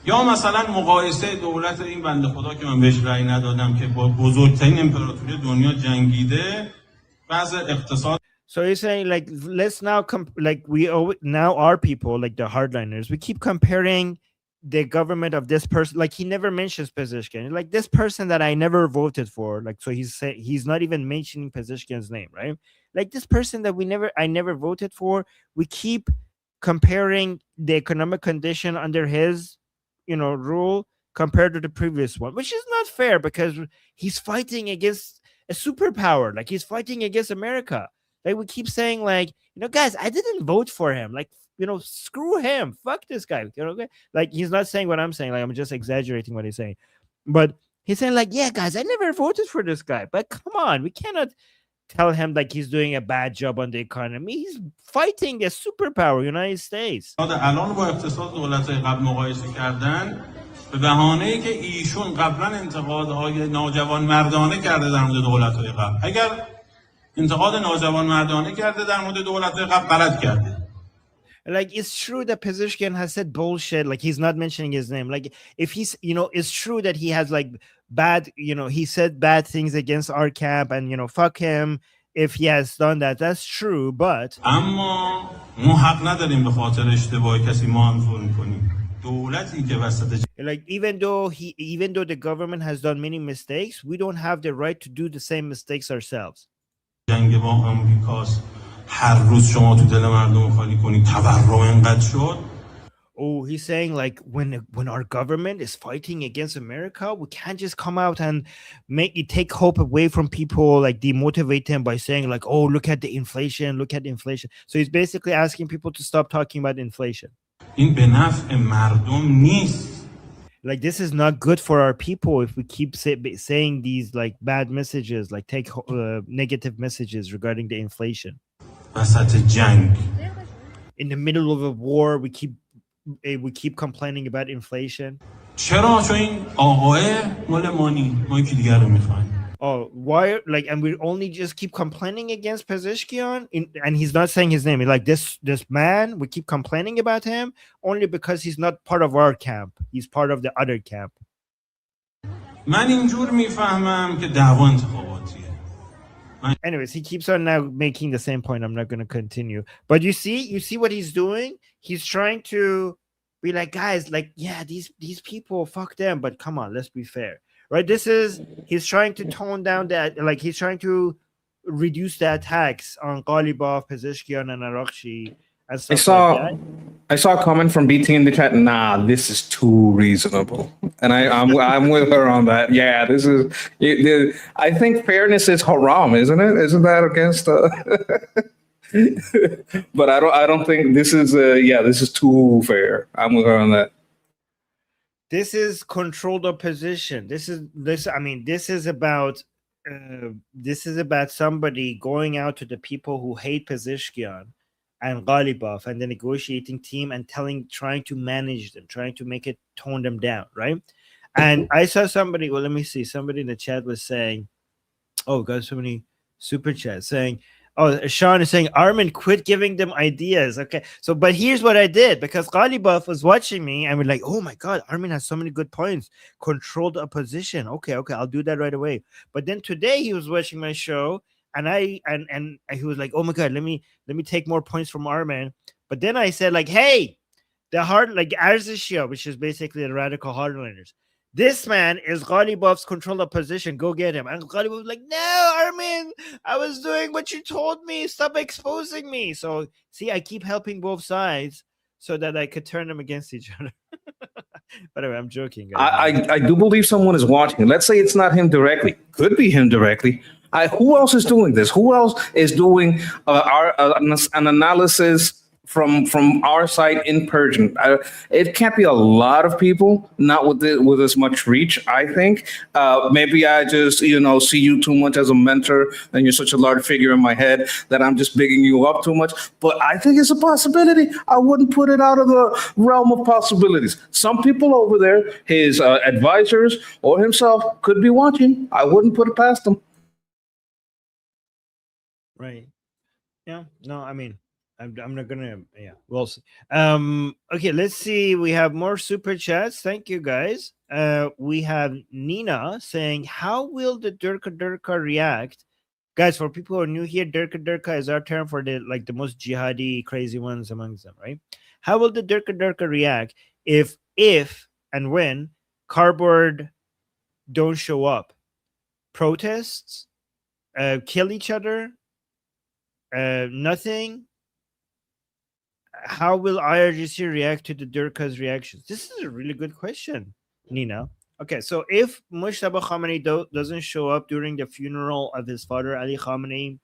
یا مثلا مقایسه دولت این بنده خدا که من بهش رأی ندادم که با بزرگترین امپراتوری دنیا جنگیده، بعض اقتصاد. So he's saying like, let's now now our people, like the hardliners, we keep comparing the government of this person. Like he never mentions Pezeshkian, like this person that I never voted for. Like, so he's not even mentioning Pezeshkian's name, right? Like this person that I never voted for. We keep comparing the economic condition under his, rule compared to the previous one, which is not fair because he's fighting against a superpower. Like he's fighting against America. Like we keep saying like, guys, I didn't vote for him. Like, screw him. Fuck this guy. Like he's not saying what I'm saying. Like I'm just exaggerating what he's saying. But he's saying like, yeah, guys, I never voted for this guy. But come on, we cannot tell him like he's doing a bad job on the economy. He's fighting a superpower, United States. الان با اقتصاد دولت‌های قبل مقایسه کردن به بهانه‌ای که ایشون قبلا انتقادهای ناجوان مردانه کرده در مورد دولت‌های قبل. اگر انتقاد ناجوان مردانه کرده در مورد دولت‌های قبل غلط کرده. Like it's true that Pezeshkian has said bullshit. Like he's not mentioning his name. Like if he's, it's true that he has like bad, he said bad things against our camp and fuck him. If he has done that, that's true. But اما ما حق نداریم به خاطر اشتباه کسی ما هم ظلم کنیم. دولتی که وسط like even though the government has done many mistakes, we don't have the right to do the same mistakes ourselves. جنگ با آمریکاست. هر روز شما تو دل مردم خالی کنی تورم انقدر شد. Oh, he's saying like when our government is fighting against America, we can't just come out and take hope away from people, like demotivate them by saying like, oh, look at the inflation. So he's basically asking people to stop talking about inflation. این به نفع مردم نیست. Like this is not good for our people if we keep saying these like bad messages, like take negative messages regarding the inflation. وسط جنگ. In the middle of a war, we keep complaining about inflation. چرا؟ چون این آقای مال مانی، ما یکی دیگر رو میخوایم. Oh, why? Like, and we only just keep complaining against Pezeshkian, and he's not saying his name. Like this man, we keep complaining about him only because he's not part of our camp. He's part of the other camp. من اینجور میفهمم که دعوا انتخاباتیه. Anyways, he keeps on now making the same point. I'm not going to continue. But you see what he's doing? He's trying to be like, guys, like, yeah, these people, fuck them. But come on, let's be fair. Right? He's trying to tone down that, like he's trying to reduce the attacks on Ghalibaf, Pezeshkian, and Arakshi and I stuff like saw that. I saw a comment from BT in the chat. Nah, this is too reasonable, and I'm with her on that. Yeah, this is. I think fairness is haram, isn't it? Isn't that against? But I don't think this is. Yeah, this is too fair. I'm with her on that. This is controlled opposition. This is about somebody going out to the people who hate Pezeshkian and Ghalibaf and the negotiating team and trying to manage them, trying to make it tone them down, right? And I saw somebody. Well, let me see. Somebody in the chat was saying, "Oh, got so many super chats saying." Oh, Sean is saying, Armin, quit giving them ideas. Okay. So, but here's what I did because Ghalibaf was watching me and we're like, oh my God, Armin has so many good points. Controlled opposition. Okay, I'll do that right away. But then today he was watching my show and he was like, oh my God, let me take more points from Armin. But then I said, like, hey, the hard, like Arzeshia, which is basically the radical hardliners. This man is Ghalibaf's controlled opposition. Go get him. And Ghalibaf was like, no, Armin, I was doing what you told me. Stop exposing me. So, see, I keep helping both sides so that I could turn them against each other. By the way, I'm joking. I do believe someone is watching. Let's say it's not him directly. Could be him directly. Who else is doing this? Who else is doing an analysis from our side in Persian? It can't be a lot of people, not with as much reach, I think. Maybe I just, see you too much as a mentor and you're such a large figure in my head that I'm just bigging you up too much. But I think it's a possibility. I wouldn't put it out of the realm of possibilities. Some people over there, his advisors or himself, could be watching. I wouldn't put it past them. Right. Yeah. No, I mean, I'm not gonna. Yeah, we'll see. Okay, let's see. We have more super chats. Thank you, guys. We have Nina saying, "How will the Durka react?" Guys, for people who are new here, Durka is our term for the most jihadi, crazy ones amongst them, right? How will the Durka react if and when cardboard don't show up? Protests, kill each other, nothing. How will IRGC react to the Durka's reactions? This is a really good question, Nina. Okay, so if Mujtaba Khamenei doesn't show up during the funeral of his father, Ali Khamenei,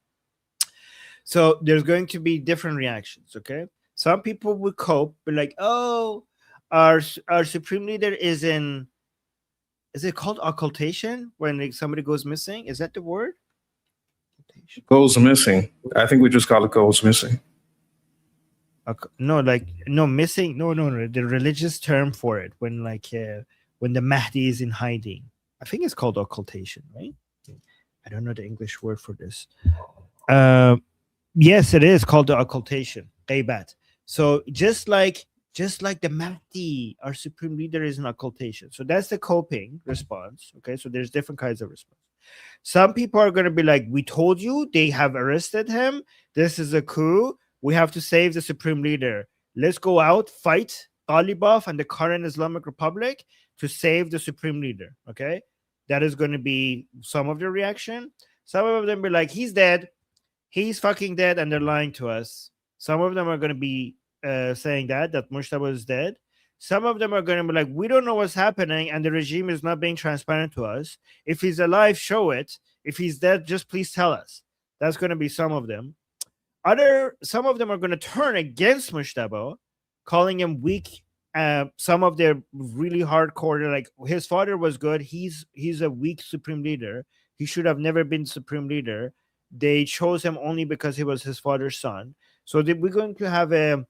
so there's going to be different reactions, okay? Some people would cope, be like, oh, our supreme leader is it called occultation when somebody goes missing? Is that the word? Goes missing. I think we just call it goes missing. Missing. No. The religious term for it when the Mahdi is in hiding. I think it's called occultation, right? I don't know the English word for this. Yes, it is called the occultation. Ghaibat. So just like the Mahdi, our supreme leader is an occultation. So that's the coping response. Okay, so there's different kinds of response. Some people are going to be like, we told you, they have arrested him. This is a coup. We have to save the supreme leader. Let's go out, fight Ghalibaf and the current Islamic Republic to save the supreme leader. Okay, that is going to be some of the reaction. Some of them be like, he's dead. He's fucking dead, and they're lying to us. Some of them are going to be saying that Mujtaba is dead. Some of them are going to be like, we don't know what's happening, and the regime is not being transparent to us. If he's alive, show it. If he's dead, just please tell us. That's going to be some of them. Some of them are going to turn against Mujtaba, calling him weak. Some of their really hardcore, like his father was good. He's a weak supreme leader. He should have never been supreme leader. They chose him only because he was his father's son. So we're going to have a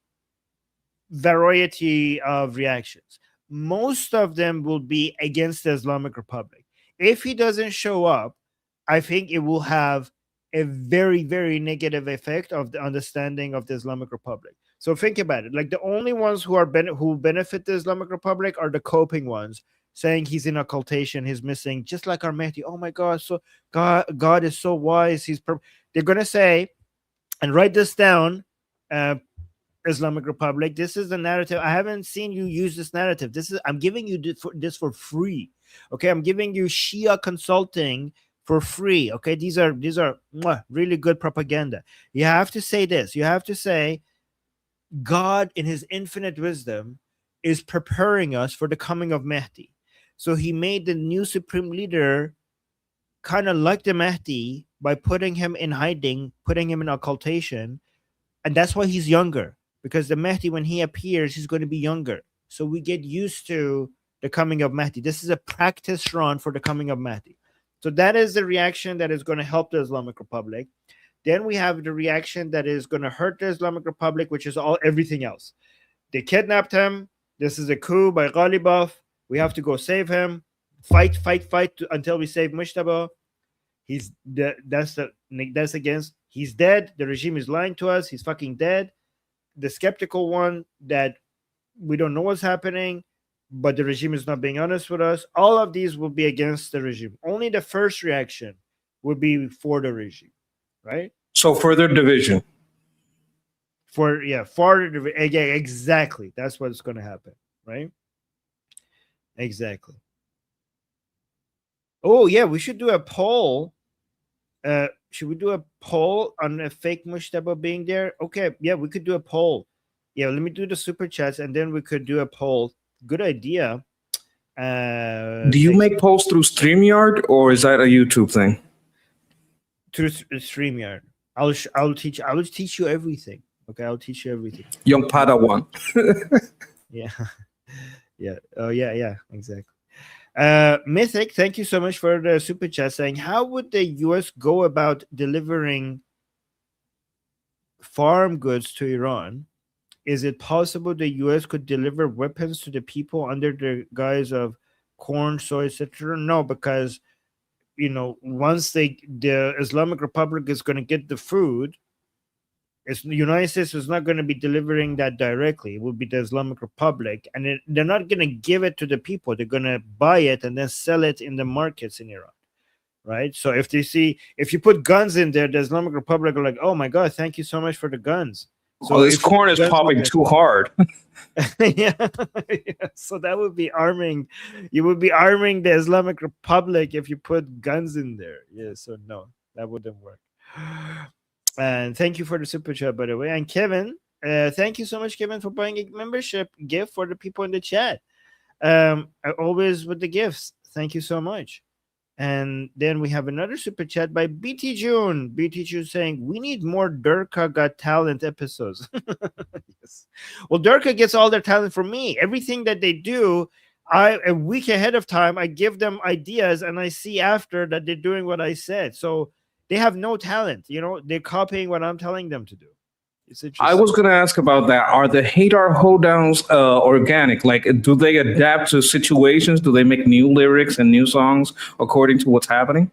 variety of reactions. Most of them will be against the Islamic Republic. If he doesn't show up, I think it will have a very, very negative effect on the understanding of the Islamic Republic. So think about it. Like the only ones who benefit the Islamic Republic are the coping ones, saying he's in occultation, he's missing, just like our Mahdi. Oh my God, so God is so wise. They're gonna say, and write this down, Islamic Republic. This is the narrative. I haven't seen you use this narrative. I'm giving you this for free. Okay, I'm giving you Shia consulting for free. Okay, these are really good propaganda. You have to say this. You have to say God, in His infinite wisdom, is preparing us for the coming of Mahdi. So He made the new supreme leader kind of like the Mahdi by putting him in hiding, putting him in occultation, and that's why he's younger. Because the Mahdi, when he appears, he's going to be younger. So we get used to the coming of Mahdi. This is a practice run for the coming of Mahdi. So that is the reaction that is going to help the Islamic Republic. Then we have the reaction that is going to hurt the Islamic Republic, which is everything else. They kidnapped him. This is a coup by Ghalibaf. We have to go save him. Fight until we save Mujtaba. That's against. He's dead. The regime is lying to us. He's fucking dead. The skeptical one that we don't know what's happening, but the regime is not being honest with us. All of these will be against the regime. Only the first reaction would be for the regime, right? So further division. Exactly. That's what's going to happen, right? Exactly. Oh yeah, we should do a poll. Should we do a poll on a fake Mujtaba being there? Okay, yeah, we could do a poll. Yeah, let me do the super chats and then we could do a poll. Good idea. Do you make polls through StreamYard or is that a YouTube thing? Through StreamYard. I'll teach you everything. Okay, I'll teach you everything. Young Padawan. Yeah. Yeah. Oh yeah, exactly. Mythic, thank you so much for the super chat saying, how would the US go about delivering farm goods to Iran? Is it possible the US could deliver weapons to the people under the guise of corn, soy, etc.? No, because once the Islamic Republic is going to get the food, the United States is not going to be delivering that directly. It will be the Islamic Republic, and they're not going to give it to the people. They're going to buy it and then sell it in the markets in Iran, right? So if you put guns in there, the Islamic Republic are like, oh my God, thank you so much for the guns. So this corn is popping too hard. Yeah. So that would be arming. You would be arming the Islamic Republic if you put guns in there. Yeah. So no, that wouldn't work. And thank you for the super chat, by the way. And Kevin, thank you so much, Kevin, for buying a membership gift for the people in the chat. Always with the gifts. Thank you so much. And then we have another super chat by BT June. BT June saying, we need more Durka Got Talent episodes. Yes. Well, Durka gets all their talent from me. Everything that they do, a week ahead of time, I give them ideas and I see after that they're doing what I said. So they have no talent. They're copying what I'm telling them to do. It's interesting. I was going to ask about that. Are the Hadar hoedowns organic? Like, do they adapt to situations? Do they make new lyrics and new songs according to what's happening?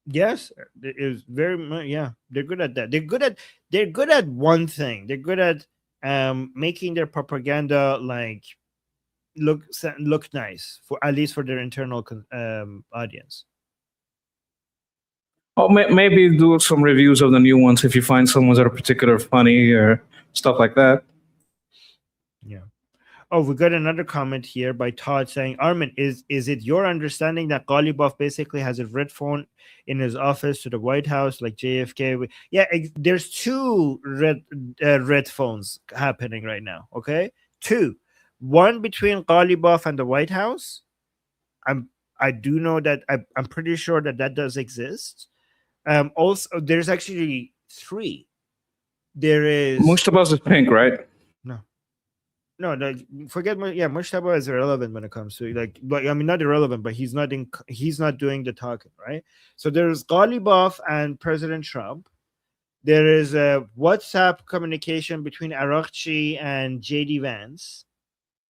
Yes, it is very much. Yeah, they're good at that. They're good at one thing. They're good at making their propaganda look nice, for at least for their internal audience. Oh, maybe do some reviews of the new ones if you find some ones that are particularly funny or stuff like that. Yeah. Oh, we got another comment here by Todd saying, Armin, is it your understanding that Ghalibaf basically has a red phone in his office to the White House like JFK? Yeah, there's two red phones happening right now, okay? Two. One between Ghalibaf and the White House. I do know that I'm pretty sure that does exist. Also, there's actually three. There is Mujtaba's is pink, right? No, forget. Yeah, Mujtaba is irrelevant when it comes to not irrelevant, but he's not doing the talking, right? So there's Ghalibaf and President Trump. There is a WhatsApp communication between Araghchi and JD Vance,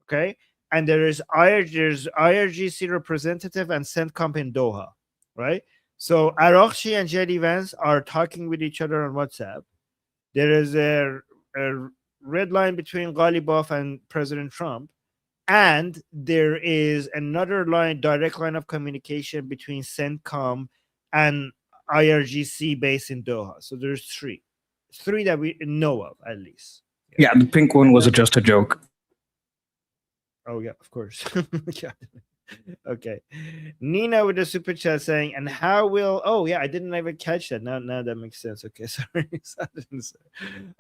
okay, and there's IRGC representative and CENTCOM in Doha, right? So Araghchi and JD Vance are talking with each other on WhatsApp. There is a red line between Ghalibaf and President Trump, and there is another direct line of communication between CENTCOM and IRGC based in Doha. So there's three that we know of at least. Yeah, the pink one was just a joke. Oh yeah, of course. Yeah. Okay. Nina with the super chat saying, and how will, oh yeah, I didn't even catch that. Now that makes sense. Okay, sorry.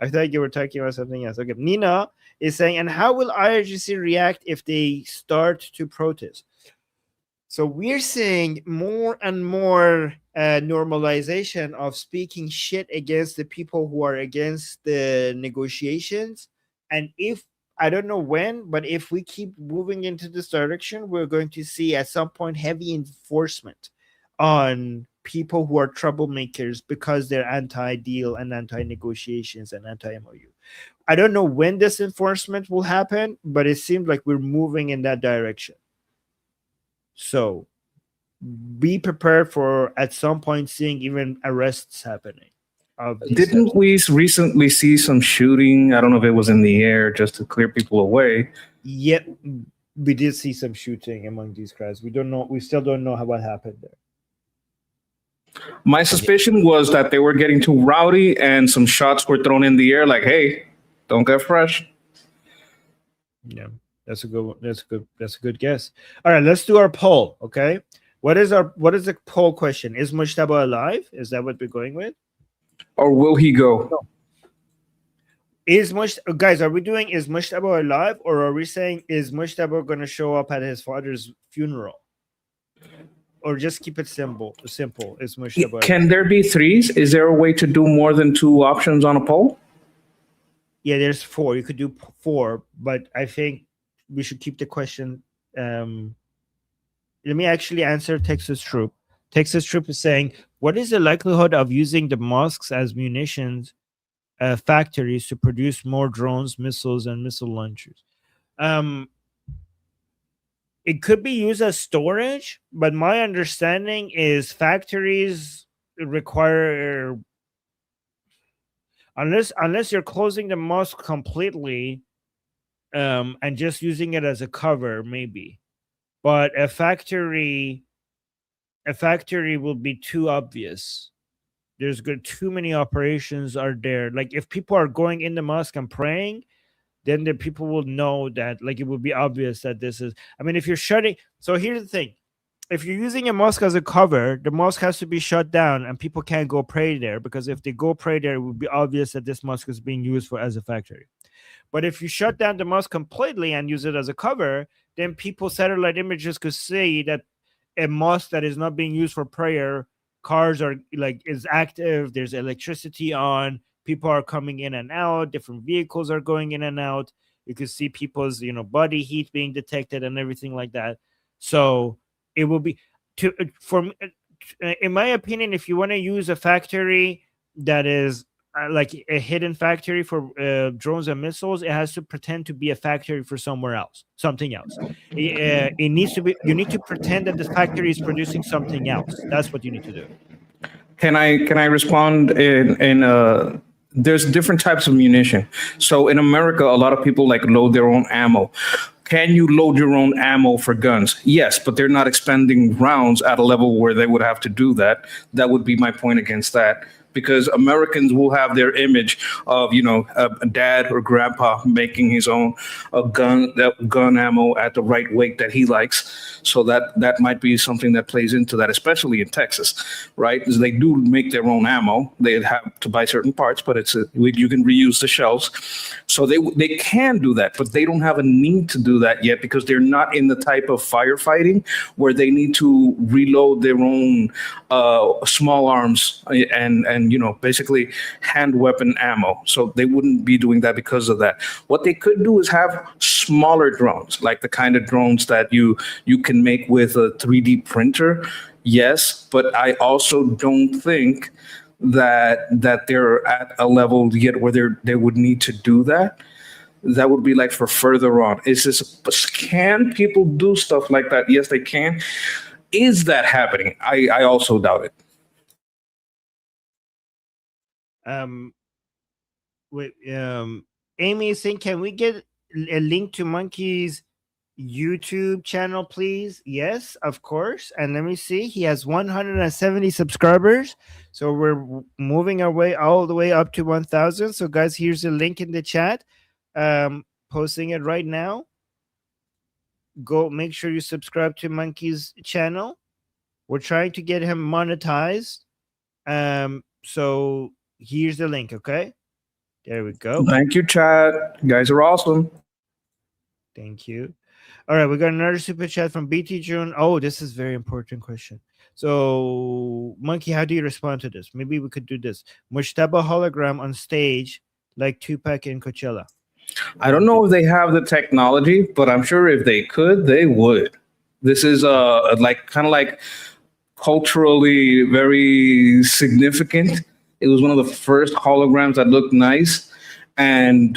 I thought you were talking about something else. Okay. Nina is saying, and how will IRGC react if they start to protest? So we're seeing more and more normalization of speaking shit against the people who are against the negotiations. And if, I don't know when, but if we keep moving into this direction, we're going to see at some point heavy enforcement on people who are troublemakers because they're anti-deal and anti-negotiations and anti-MOU. I don't know when this enforcement will happen, but it seems like we're moving in that direction. So be prepared for at some point seeing even arrests happening. Didn't we recently see some shooting? I don't know if it was in the air just to clear people away. Yep, we did see some shooting among these crowds. We don't know. We still don't know what happened there. My suspicion was that they were getting too rowdy and some shots were thrown in the air like, hey, don't get fresh. Yeah, that's a good guess. All right, let's do our poll, okay? What is the poll question? Is Mujtaba alive? Is that what we're going with? Or will he go? Guys, are we doing is Mujtaba alive, or are we saying is Mujtaba going to show up at his father's funeral? Or just keep it simple. Is Mujtaba alive? Can there be threes? Is there a way to do more than two options on a poll? Yeah, there's 4. You could do 4, but I think we should keep the question. Let me actually answer Texas Troop. Texas Troop is saying, what is the likelihood of using the mosques as munitions factories to produce more drones, missiles, and missile launchers? It could be used as storage, but my understanding is factories require, unless you're closing the mosque completely and just using it as a cover, maybe. But a factory will be too obvious. There's too many operations are there. Like if people are going in the mosque and praying, then the people will know that, like, it would be obvious that this is, I mean, if you're shutting, so here's the thing. If you're using a mosque as a cover, the mosque has to be shut down and people can't go pray there, because if they go pray there, it would be obvious that this mosque is being used as a factory. But if you shut down the mosque completely and use it as a cover, then people's satellite images could see that a mosque that is not being used for prayer, cars are is active, there's electricity on, people are coming in and out, different vehicles are going in and out. You can see people's body heat being detected and everything like that. So it will be in my opinion, if you want to use a factory that is like a hidden factory for drones and missiles, it has to pretend to be a factory for something else. It needs to be, you need to pretend that the factory is producing something else. That's what you need to do. Can I respond in there's different types of munition. So in America, a lot of people load their own ammo. Can you load your own ammo for guns? Yes, but they're not expending rounds at a level where they would have to do that. That would be my point against that. Because Americans will have their image of, a dad or grandpa making his own gun ammo at the right weight that he likes. So that might be something that plays into that, especially in Texas, right? Because they do make their own ammo. They have to buy certain parts, but you can reuse the shells. So they can do that, but they don't have a need to do that yet because they're not in the type of firefighting where they need to reload their own small arms and basically hand weapon ammo. So they wouldn't be doing that because of that. What they could do is have smaller drones, like the kind of drones that you can make with a 3D printer. Yes, but I also don't think that they're at a level yet where they would need to do that. That would be for further on. Can people do stuff like that? Yes, they can. Is that happening? I also doubt it. Amy is saying, can we get a link to Monkey's YouTube channel, please? Yes, of course. And let me see, he has 170 subscribers, so we're moving our way all the way up to 1,000. So guys, here's the link in the chat, posting it right now. go make sure you subscribe to Monkey's channel. We're trying to get him monetized. So here's the link. Okay, there we go. Thank you, Chad. You guys are awesome. Thank you. All right, we got another super chat from BT June. Oh, this is very important question. So, Monkey, how do you respond to this? Maybe we could do this. Mushtaba hologram on stage like Tupac in Coachella. I don't know if they have the technology, but I'm sure if they could, they would. This is like kind of like culturally very significant. It was one of the first holograms that looked nice. And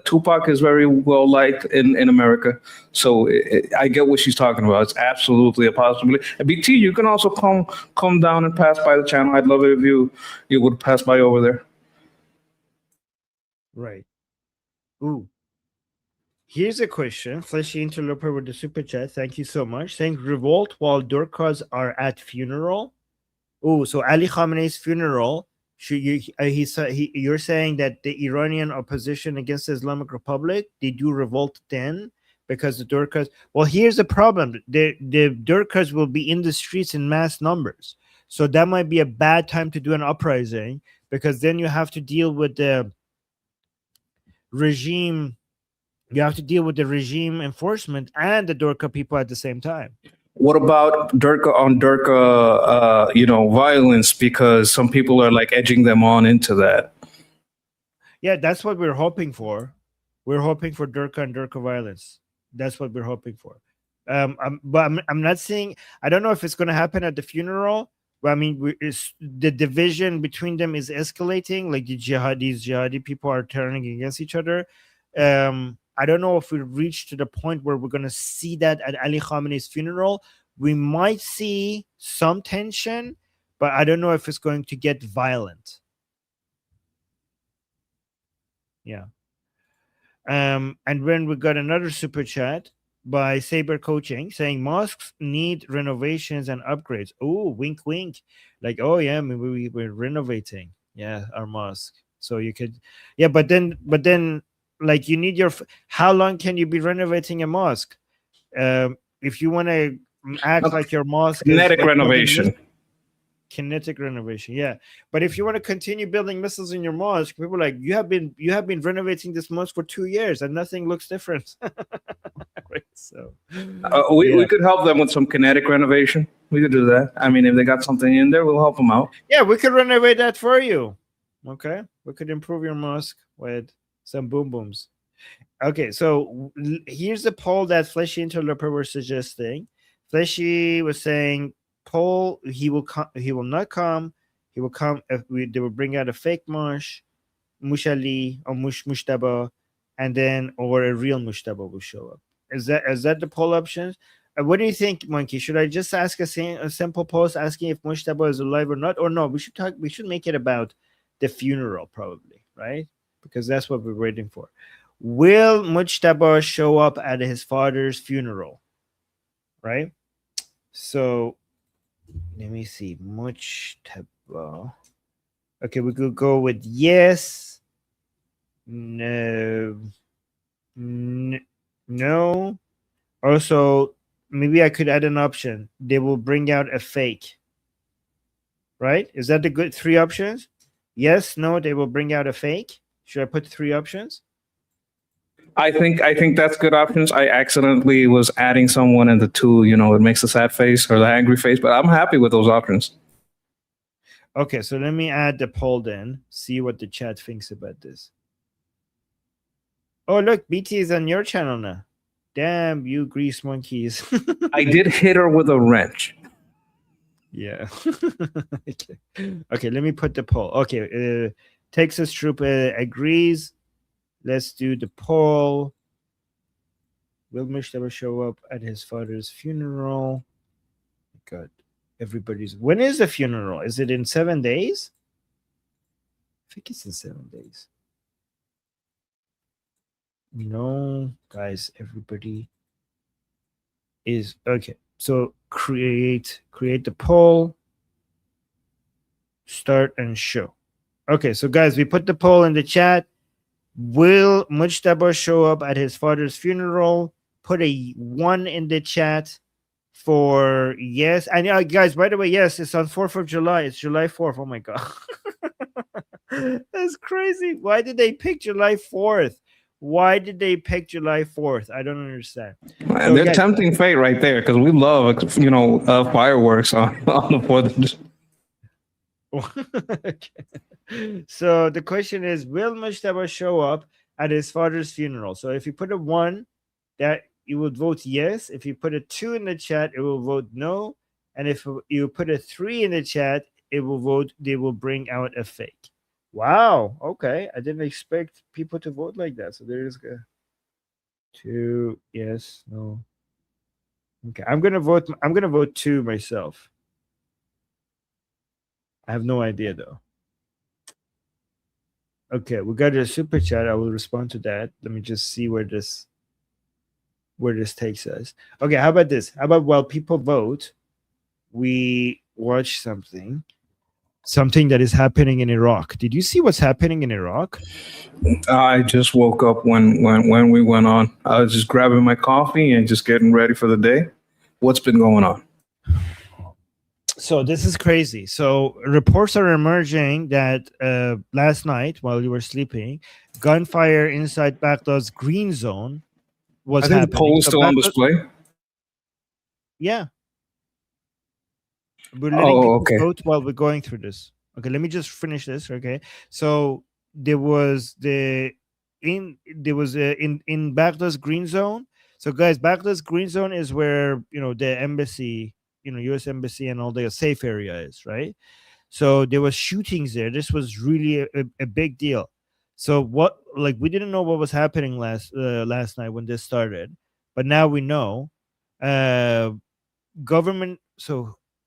Tupac is very well liked in America. So I get what she's talking about. It's absolutely a possibility. And BT, you can also come down and pass by the channel. I'd love it if you would pass by over there. Right. Ooh. Here's a question. Fleshy Interloper with the super chat. Thank you so much. Saying revolt while Durkas are at funeral. Oh, so Ali Khamenei's funeral. Should you? You're saying that the Iranian opposition against the Islamic Republic, they do revolt then because the Durkas. Well, here's the problem: the Durkas will be in the streets in mass numbers, so that might be a bad time to do an uprising because then you have to deal with the regime. You have to deal with the regime enforcement and the Durka people at the same time. What about Durka on Durka, violence? Because some people are like edging them on into that. Yeah, that's what we're hoping for. We're hoping for Durka and Durka violence. That's what we're hoping for. But I'm not seeing. I don't know if it's going to happen at the funeral. But I mean, the division between them is escalating. Like these jihadi people are turning against each other. I don't know if we reach to the point where we're going to see that at Ali Khamenei's funeral. We might see some tension, but I don't know if it's going to get violent. Yeah. And then we got another super chat by Saber Coaching saying mosques need renovations and upgrades. Oh, wink, wink. Like, oh yeah, maybe we're renovating. Yeah, our mosque. So you could, yeah, but then. Like you need how long can you be renovating a mosque? If you want to act like your mosque kinetic renovation. Kinetic renovation, yeah. But if you want to continue building missiles in your mosque, people are like you have been renovating this mosque for 2 years and nothing looks different. Right, so we could help them with some kinetic renovation. We could do that. I mean, if they got something in there, we'll help them out. Yeah, we could renovate that for you. Okay, we could improve your mosque with some boom booms. Okay, so here's the poll that Fleshy Interloper were suggesting. Fleshy was saying, poll, he will not come. He will come if they will bring out a fake Mushali or Mushtaba, and then or a real Mushtaba will show up. Is that the poll options? What do you think, Monkey? Should I just ask a simple post asking if Mushtaba is alive or not? Or no, we should make it about the funeral, probably, right? Because that's what we're waiting for. Will Mujtaba show up at his father's funeral? Right? So let me see. Mujtaba. Okay, we could go with yes. No. No. Also, maybe I could add an option. They will bring out a fake. Right? Is that the good 3 options? Yes, no, they will bring out a fake. Should I put 3 options? I think that's good options. I accidentally was adding someone in the 2, it makes a sad face or the angry face, but I'm happy with those options. Okay, so let me add the poll then, see what the chat thinks about this. Oh, look, BT is on your channel now. Damn, you grease monkeys. I did hit her with a wrench. Yeah. Okay, let me put the poll. Okay, Texas Trooper agrees. Let's do the poll. Will Mushtaba show up at his father's funeral? God, everybody's. When is the funeral? Is it in 7 days? I think it's in 7 days. No, guys, everybody is okay. So create the poll. Start and show. Okay, so guys, we put the poll in the chat. Will Mujtaba show up at his father's funeral? put a 1 in the chat for yes. And guys, by the way, yes, it's on 4th of July. It's July 4th. Oh my god. That's crazy. Why did they pick July 4th? Why did they pick July 4th? I don't understand. And they're tempting fate right there, because we love, fireworks on the 4th of Okay. So the question is, will Mujtaba show up at his father's funeral? So if you put a 1, that you would vote yes. If you put a 2 in the chat, it will vote no. And if you put a 3 in the chat, it will vote, they will bring out a fake. Wow. Okay. I didn't expect people to vote like that. So there is 2, yes, no. Okay. I'm gonna vote 2 myself. I have no idea though. Okay, we got a super chat. I will respond to that. Let me just see where this takes us. Okay, how about this? How about while people vote, we watch something that is happening in Iraq. Did you see what's happening in Iraq? I just woke up when we went on. I was just grabbing my coffee and just getting ready for the day. What's been going on? So this is crazy. So reports are emerging that last night while you were sleeping, gunfire inside Baghdad's green zone was happening. The poll is still on display. Yeah. We're letting people vote while we're going through this. Okay, let me just finish this. Okay, so there was in Baghdad's green zone. So guys, Baghdad's green zone is where the embassy, U.S. embassy and all the safe area is, right? So there was shootings there. This was really a big deal. So we didn't know what was happening last night when this started, but now we know.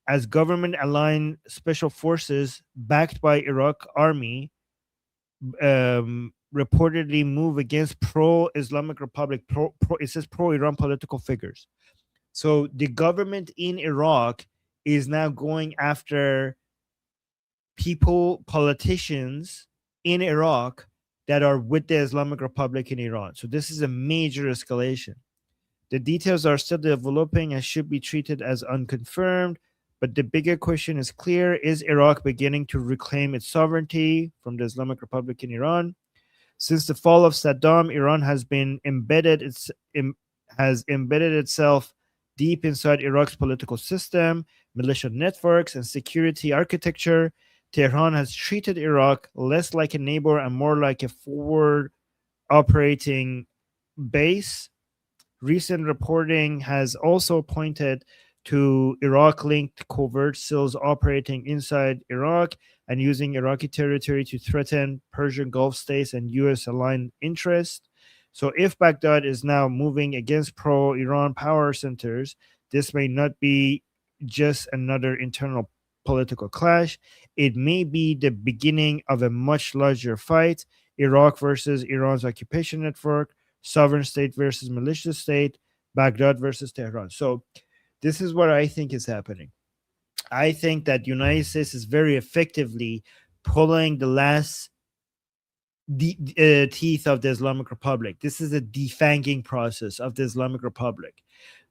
As government-aligned special forces backed by Iraq army reportedly move against pro-Islamic Republic, it says pro-Iran political figures. So the government in Iraq is now going after politicians in Iraq that are with the Islamic Republic in Iran. So this is a major escalation. The details are still developing and should be treated as unconfirmed. But the bigger question is clear. Is Iraq beginning to reclaim its sovereignty from the Islamic Republic in Iran? Since the fall of Saddam, Iran has embedded itself deep inside Iraq's political system, militia networks, and security architecture. Tehran has treated Iraq less like a neighbor and more like a forward operating base. Recent reporting has also pointed to Iraq-linked covert cells operating inside Iraq and using Iraqi territory to threaten Persian Gulf states and U.S.-aligned interests. So if Baghdad is now moving against pro-Iran power centers, this may not be just another internal political clash. It may be the beginning of a much larger fight: Iraq versus Iran's occupation network, sovereign state versus militia state, Baghdad versus Tehran. So this is what I think is happening. I think that the United States is very effectively pulling the last teeth of the Islamic Republic. This is a defanging process of the Islamic Republic.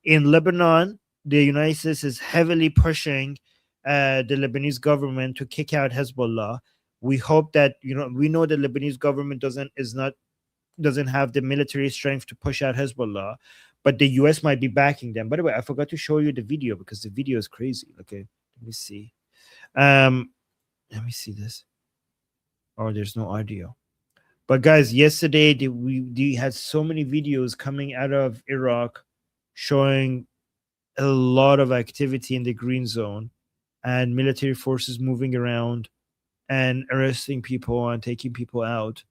In Lebanon, the United States is heavily pushing the Lebanese government to kick out Hezbollah. We hope that we know the Lebanese government doesn't have the military strength to push out Hezbollah, but the US might be backing them. By the way, I forgot to show you the video because the video is crazy. Okay, let me see. Let me see this. Oh, there's no audio. But guys, yesterday we had so many videos coming out of Iraq showing a lot of activity in the green zone and military forces moving around and arresting people and taking people out.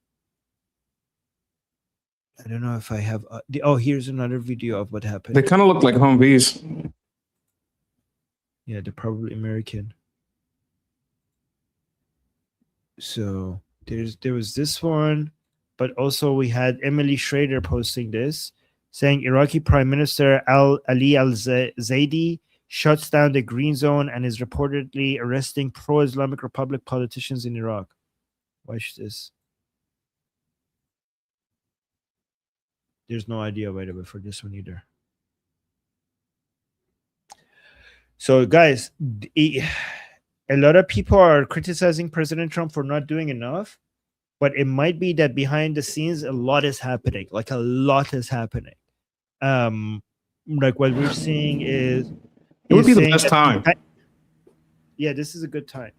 I don't know if I have. Here's another video of what happened. They kind of look like Humvees. Yeah, they're probably American. So there was this one, but also we had Emily Schrader posting this, saying Iraqi Prime Minister Ali al-Zaidi shuts down the green zone and is reportedly arresting pro-Islamic Republic politicians in Iraq. Watch this. There's no idea, by the way, for this one either. So, guys, a lot of people are criticizing President Trump for not doing enough, but it might be that behind the scenes, a lot is happening. Like a lot is happening. Like what we're seeing is It would be the saying best that time. Yeah, this is a good time.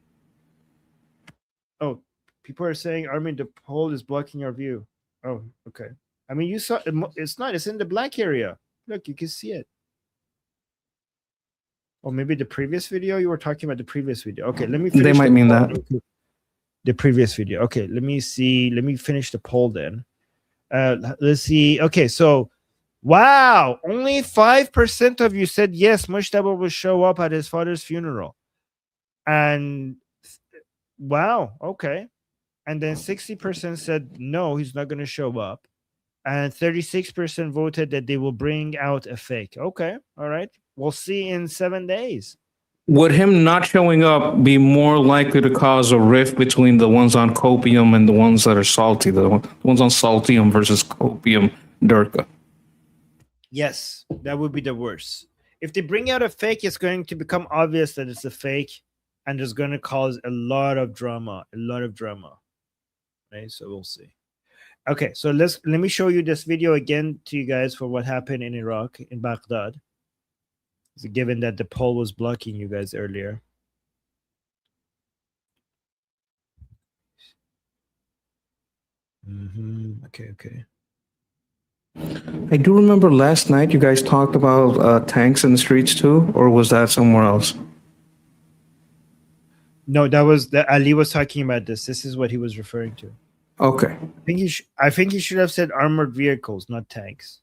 Oh, people are saying, Armin, the pole is blocking our view. Oh, okay. I mean, you saw it's not. It's in the black area. Look, you can see it. Or maybe the previous video. You were talking about the previous video. Okay, let me. They Finish might the mean poll. that. The previous video. Okay, let me see. Let me finish the poll then. Let's see. Okay, so wow, only 5% of you said yes, Mushtaba will show up at his father's funeral. And wow, okay. And then 60% said no, he's not going to show up. And 36% voted that they will bring out a fake. Okay, all right. We'll see in 7 days. Would him not showing up be more likely to cause a rift between the ones on copium and the ones that are salty, the ones on saltium versus copium Durka? Yes, that would be the worst. If they bring out a fake, it's going to become obvious that it's a fake, and it's going to cause a lot of drama. Right? So we'll see. Okay, so let me show you this video again to you guys for what happened in Iraq, in Baghdad. So given that the poll was blocking you guys earlier. Okay. I do remember last night you guys talked about tanks in the streets too, or was that somewhere else? No, that was Ali was talking about this. This is what he was referring to. Okay. I think he should have said armored vehicles, not tanks.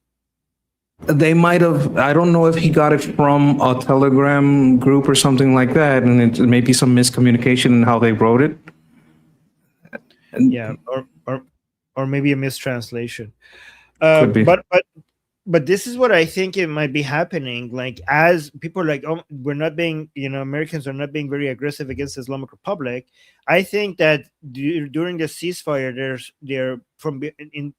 They might have, I don't know if he got it from a Telegram group or something like that, and it may be some miscommunication in how they wrote it. Yeah, or maybe a mistranslation. Could be. But this is what I think it might be happening. Like, as people are like, oh, we're not being, Americans are not being very aggressive against the Islamic Republic. I think that during the ceasefire, they're from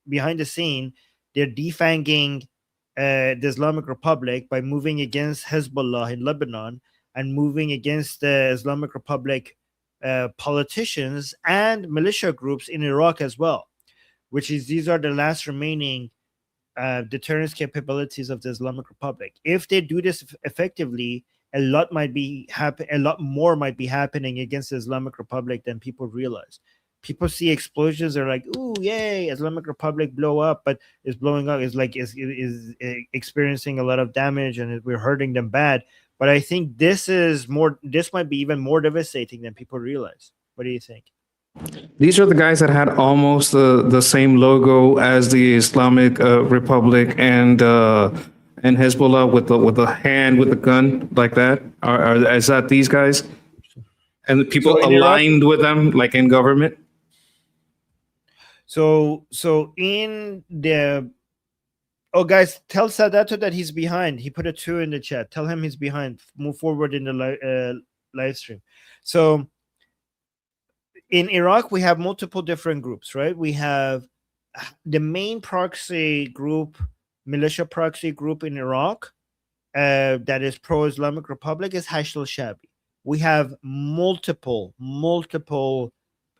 behind the scene, they're defanging the Islamic Republic by moving against Hezbollah in Lebanon and moving against the Islamic Republic politicians and militia groups in Iraq as well, which is these are the last remaining deterrence capabilities of the Islamic Republic. If they do this effectively, a lot more might be happening against the Islamic Republic than people realize. People see explosions, they're like, "Ooh, yay! Islamic Republic blow up," but it's blowing up. It's like is experiencing a lot of damage, and we're hurting them bad. But I think this might be even more devastating than people realize. What do you think? These are the guys that had almost the same logo as the Islamic Republic and Hezbollah with the hand with the gun like that. Is that these guys? And the people aligned with them, like in government. So in the guys, tell Sadato that he's behind. He put a 2 in the chat. Tell him he's behind. Move forward in the live stream. So in Iraq, we have multiple different groups, right? We have the main proxy group, militia proxy group in Iraq that is pro-Islamic Republic is Hashd al-Shabi. We have multiple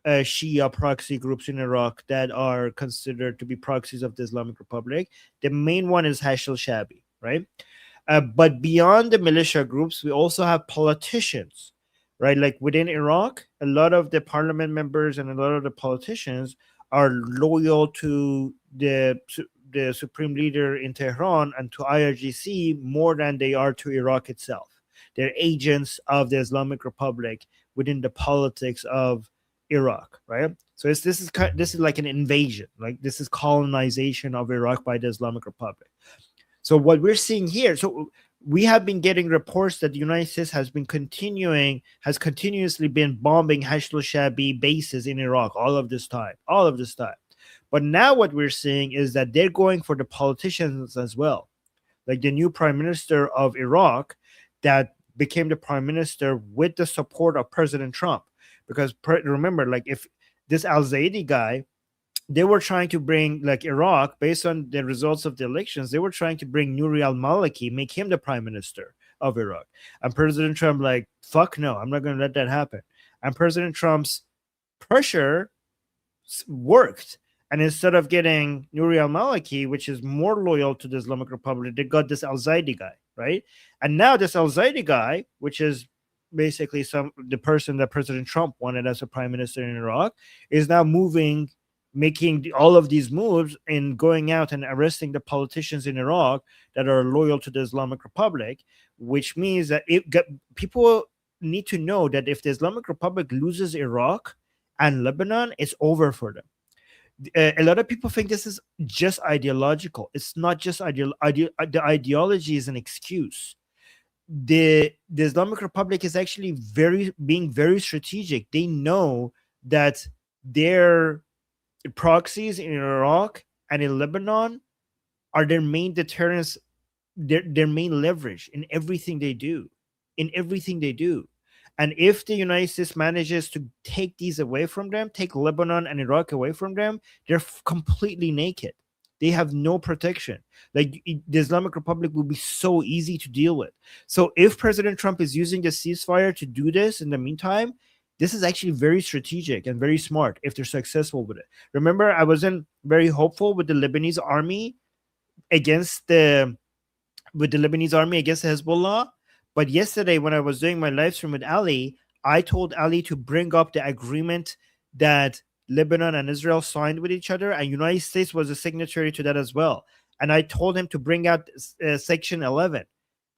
Shia proxy groups in Iraq that are considered to be proxies of the Islamic Republic. The main one is Hashd al-Shabi, right? But beyond the militia groups, we also have politicians, right? Like within Iraq, a lot of the parliament members and a lot of the politicians are loyal to the supreme leader in Tehran and to IRGC more than they are to Iraq itself. They're agents of the Islamic Republic within the politics of Iraq, right? So this is like an invasion, like this is colonization of Iraq by the Islamic Republic. So what we're seeing here, so we have been getting reports that the United States has continuously been bombing Hashd al-Shabi bases in Iraq all of this time. But now what we're seeing is that they're going for the politicians as well. Like the new prime minister of Iraq that became the prime minister with the support of President Trump. Because remember, like if this al-Zaidi guy they were trying to bring, like Iraq, based on the results of the elections, they were trying to bring Nouri al-Maliki, make him the prime minister of Iraq. And President Trump, like, fuck no, I'm not going to let that happen. And President Trump's pressure worked. And instead of getting Nouri al-Maliki, which is more loyal to the Islamic Republic, they got this al-Zaidi guy, right? And now this al-Zaidi guy, which is basically the person that President Trump wanted as a prime minister in Iraq, is now making all of these moves in going out and arresting the politicians in Iraq that are loyal to the Islamic Republic, which means that people need to know that if the Islamic Republic loses Iraq and Lebanon, it's over for them. A lot of people think this is just ideological. It's not just the ideology is an excuse. The Islamic Republic is actually being very strategic. They know that their proxies in Iraq and in Lebanon are their main deterrence, their main leverage in everything they do. And if the United States manages to take these away from them, take Lebanon and Iraq away from them, they're completely naked. They have no protection. Like, the Islamic Republic will be so easy to deal with. So if President Trump is using the ceasefire to do this in the meantime, this is actually very strategic and very smart if they're successful with it. Remember, I wasn't very hopeful with the Lebanese army against Hezbollah. But yesterday, when I was doing my live stream with Ali, I told Ali to bring up the agreement that Lebanon and Israel signed with each other, and United States was a signatory to that as well. And I told him to bring out Section 11.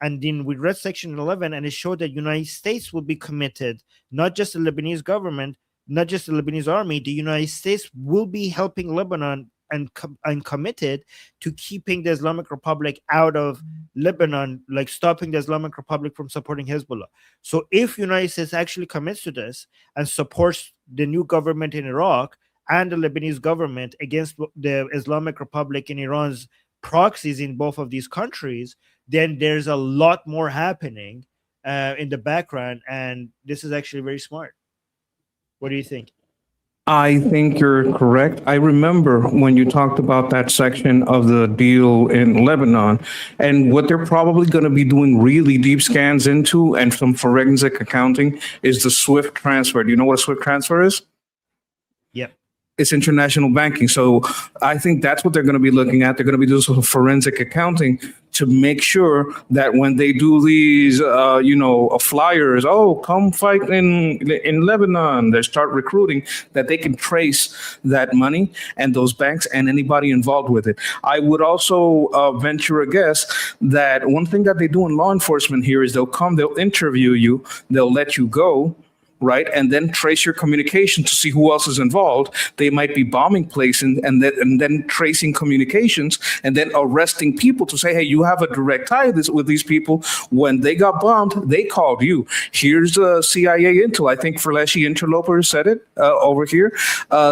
And then we read Section 11, and it showed that United States will be committed, not just the Lebanese government, not just the Lebanese army. The United States will be helping Lebanon and committed to keeping the Islamic Republic out of Lebanon, like stopping the Islamic Republic from supporting Hezbollah. So if United States actually commits to this and supports the new government in Iraq and the Lebanese government against the Islamic Republic and Iran's proxies in both of these countries, then there's a lot more happening in the background, and this is actually very smart. What do you think? I think you're correct. I remember when you talked about that section of the deal in Lebanon, and what they're probably going to be doing really deep scans into and some forensic accounting is the SWIFT transfer. Do you know what a SWIFT transfer is? Yep. It's international banking. So I think that's what they're going to be looking at. They're going to be doing some forensic accounting to make sure that when they do these, flyers, come fight in Lebanon, they start recruiting, that they can trace that money and those banks and anybody involved with it. I would also venture a guess that one thing that they do in law enforcement here is they'll interview you, they'll let you go, right? And then trace your communication to see who else is involved. They might be bombing places and then tracing communications and then arresting people to say, hey, you have a direct tie with these people. When they got bombed, they called you. Here's the CIA intel. I think Fleshi Interloper said it over here.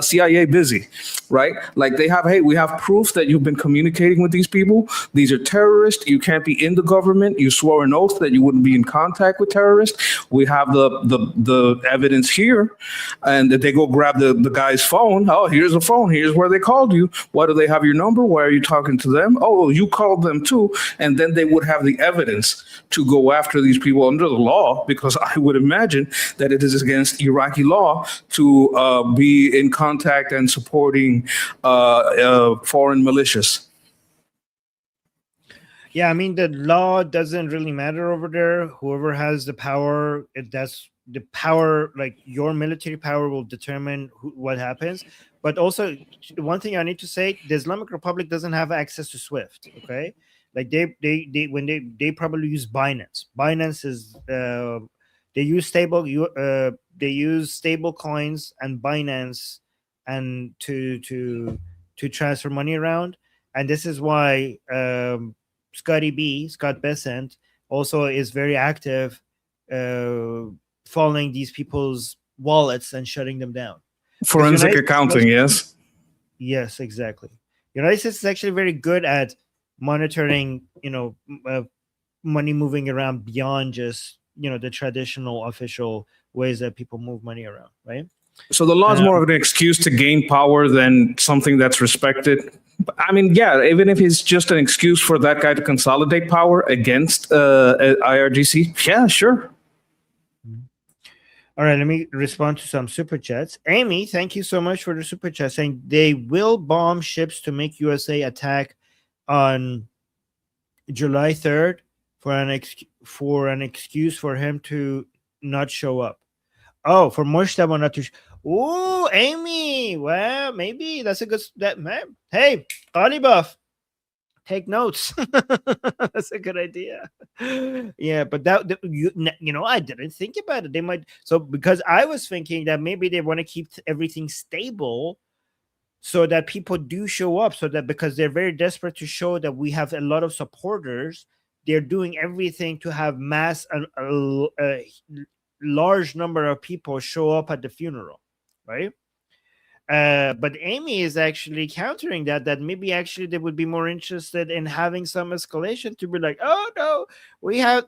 CIA busy, right? Like they have, hey, we have proof that you've been communicating with these people. These are terrorists. You can't be in the government. You swore an oath that you wouldn't be in contact with terrorists. We have the evidence here, and that they go grab the guy's phone. Oh, here's the phone. Here's where they called you. Why do they have your number? Why are you talking to them? Oh, you called them too. And then they would have the evidence to go after these people under the law, because I would imagine that it is against Iraqi law to be in contact and supporting foreign militias. Yeah, I mean, the law doesn't really matter over there. Whoever has the power, that's the power, like your military power will determine what happens. But also, one thing I need to say, the Islamic Republic doesn't have access to SWIFT, okay? Like they probably use Binance. Binance is they use stable coins and Binance and to transfer money around. And this is why Scott Bessent also is very active following these people's wallets and shutting them down. Forensic accounting, yes. Yes, exactly. United States is actually very good at monitoring, money moving around beyond just, the traditional official ways that people move money around, right? So the law is more of an excuse to gain power than something that's respected. I mean, yeah, even if it's just an excuse for that guy to consolidate power against IRGC, yeah, sure. All right, let me respond to some super chats. Amy, thank you so much for the super chat saying they will bomb ships to make USA attack on July 3rd for an excuse for him to not show up. Oh, for Moshtaba not to. Oh, Amy. Well, maybe that's a good. Man. Hey, Buff, take notes. That's a good idea. Yeah, but you know, I didn't think about it. They might. So because I was thinking that maybe they want to keep everything stable, so that people do show up. So that because they're very desperate to show that we have a lot of supporters, they're doing everything to have a large number of people show up at the funeral, right? But Amy is actually countering that maybe actually they would be more interested in having some escalation to be like, oh no,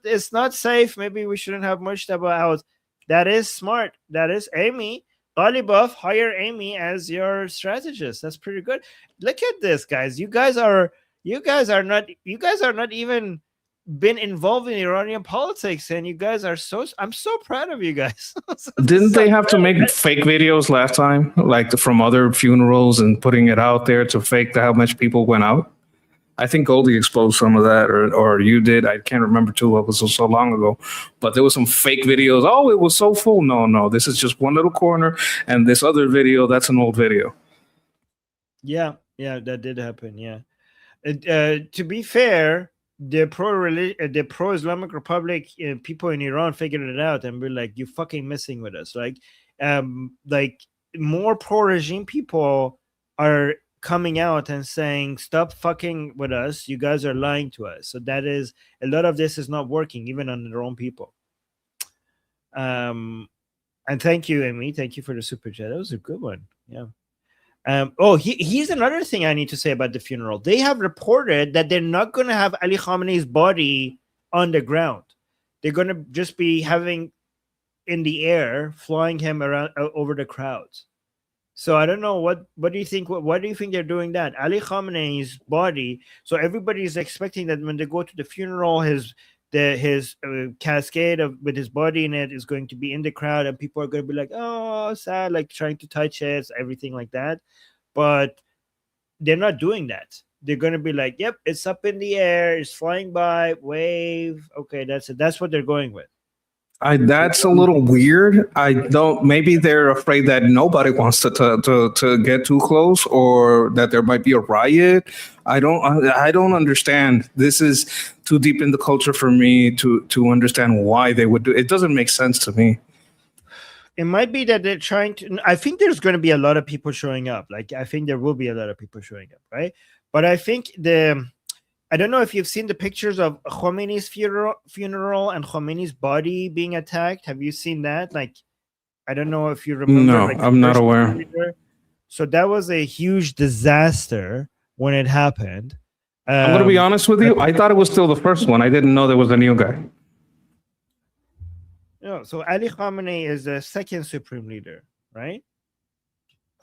it's not safe, maybe we shouldn't have Mujtaba out. That is smart. That is Amy. Buff, hire Amy as your strategist. That's pretty good. Look at this, guys. You guys are not even been involved in Iranian politics, and you guys are I'm so proud of you guys. Didn't they have to make fake videos last time, like from other funerals and putting it out there to fake how much people went out? I think Goldie exposed some of that, or you did. I can't remember too. It was so long ago, but there was some fake videos. Oh, it was so full. No, this is just one little corner, and this other video, that's an old video. Yeah, that did happen. Yeah, to be fair, the pro Islamic Republic people in Iran figured it out and were like, "You fucking messing with us!" Like more pro regime people are coming out and saying, "Stop fucking with us! You guys are lying to us." So that is a lot of this is not working, even on their own people. And thank you, Amy. Thank you for the super chat. That was a good one. Yeah. Here's another thing I need to say about the funeral. They have reported that they're not going to have Ali Khamenei's body on the ground. They're going to just be having in the air, flying him around over the crowds. So I don't know what do you think? What do you think they're doing that? Ali Khamenei's body. So everybody's expecting that when they go to the funeral, his cascade with his body in it is going to be in the crowd, and people are going to be like, "Oh, sad," like trying to touch it, everything like that. But they're not doing that. They're going to be like, "Yep, it's up in the air, it's flying by, wave." Okay, that's it. That's what they're going with. That's a little weird. Maybe they're afraid that nobody wants to get too close, or that there might be a riot. I don't understand. This is too deep in the culture for me to understand why they would do it. It doesn't make sense to me. It might be that they're trying to. I think there's going to be a lot of people showing up. Like, I think there will be a lot of people showing up, right? But I think I don't know if you've seen the pictures of Khomeini's funeral and Khomeini's body being attacked. Have you seen that? Like, I don't know if you remember. No, I'm not aware. So that was a huge disaster when it happened. I'm going to be honest with you. I thought it was still the first one. I didn't know there was a new guy. No, so Ali Khamenei is the second supreme leader, right?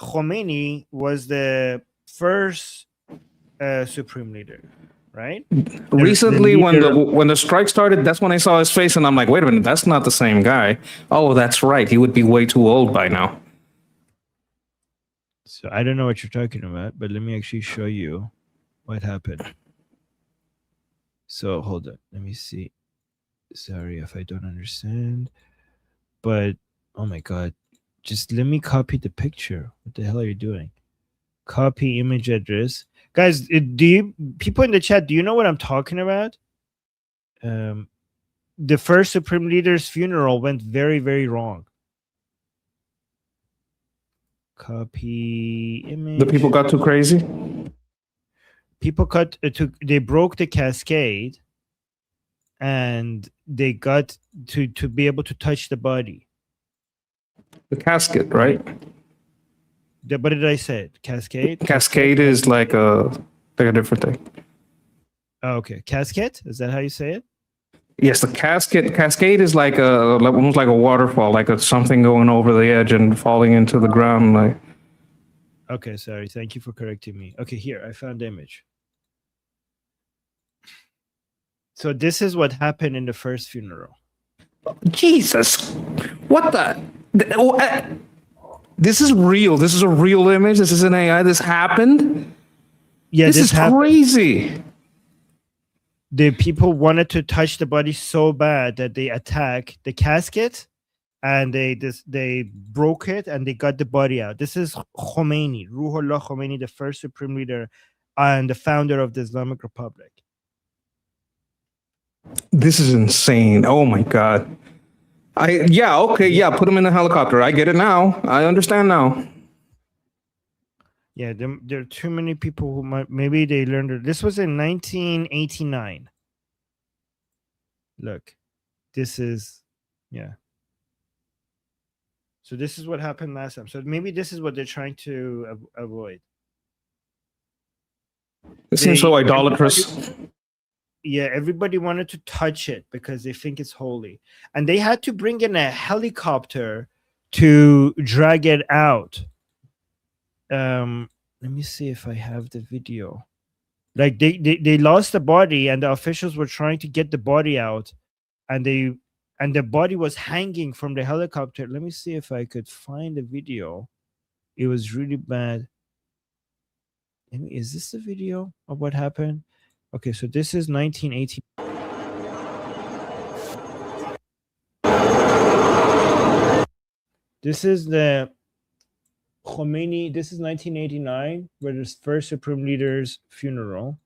Khomeini was the first supreme leader. Right. Recently, when the strike started, that's when I saw his face, and I'm like, wait a minute, that's not the same guy. Oh, that's right. He would be way too old by now. So I don't know what you're talking about, but let me actually show you what happened. So hold on. Let me see. Sorry if I don't understand, but oh my God, just let me copy the picture. What the hell are you doing? Copy image address. Guys, people in the chat, do you know what I'm talking about? The first supreme leader's funeral went very, very wrong. Copy image. The people got too crazy? People they broke the cascade, and they got to be able to touch the body. The casket, right? What did I say? Cascade? Cascade is like a different thing. Oh, okay. Casket? Is that how you say it? Yes, the cascade is like almost like a waterfall, like something going over the edge and falling into the ground. Like, okay, sorry. Thank you for correcting me. Okay, here I found the image. So this is what happened in the first funeral. Jesus, what the? This is real. This is a real image. This is an AI. This happened. Yeah, this is happened. Crazy. The people wanted to touch the body so bad that they attacked the casket, and they broke it and they got the body out. This is Khomeini, Ruhollah Khomeini, the first supreme leader and the founder of the Islamic Republic. This is insane. Oh my God. Put him in the helicopter. I get it now. I understand now. Yeah, there are too many people who maybe they learned it. This was in 1989. Look, this is, yeah. So this is what happened last time. So maybe this is what they're trying to avoid. It seems so idolatrous. Yeah, everybody wanted to touch it because they think it's holy. And they had to bring in a helicopter to drag it out. Let me see if I have the video. Like they lost the body and the officials were trying to get the body out, and the body was hanging from the helicopter. Let me see if I could find the video. It was really bad. Is this the video of what happened? Okay, so this is 1980. This is the Khomeini. This is 1989, where the first supreme leader's funeral.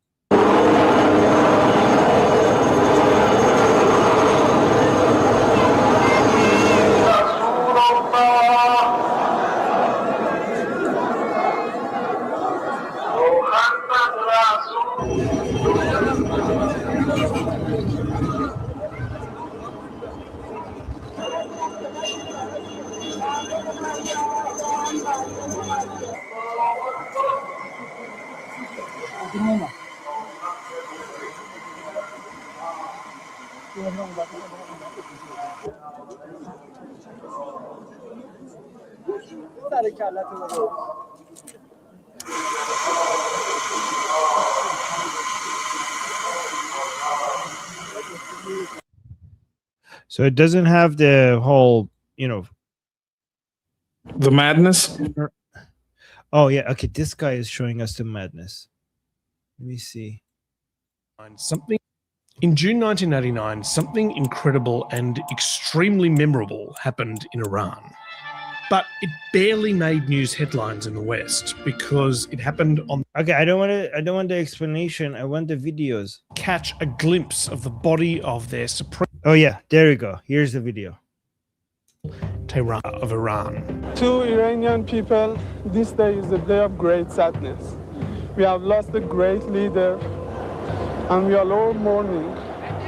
So it doesn't have the whole, the madness. Oh yeah, okay. This guy is showing us the madness. Let me see. In June 1989, something incredible and extremely memorable happened in Iran. But it barely made news headlines in the West because it happened on. Okay, I don't want the explanation. I want the videos. Catch a glimpse of the body of their supreme. Oh yeah, there we go. Here's the video. Tehran of Iran. To Iranian people, this day is a day of great sadness. We have lost a great leader, and we are all mourning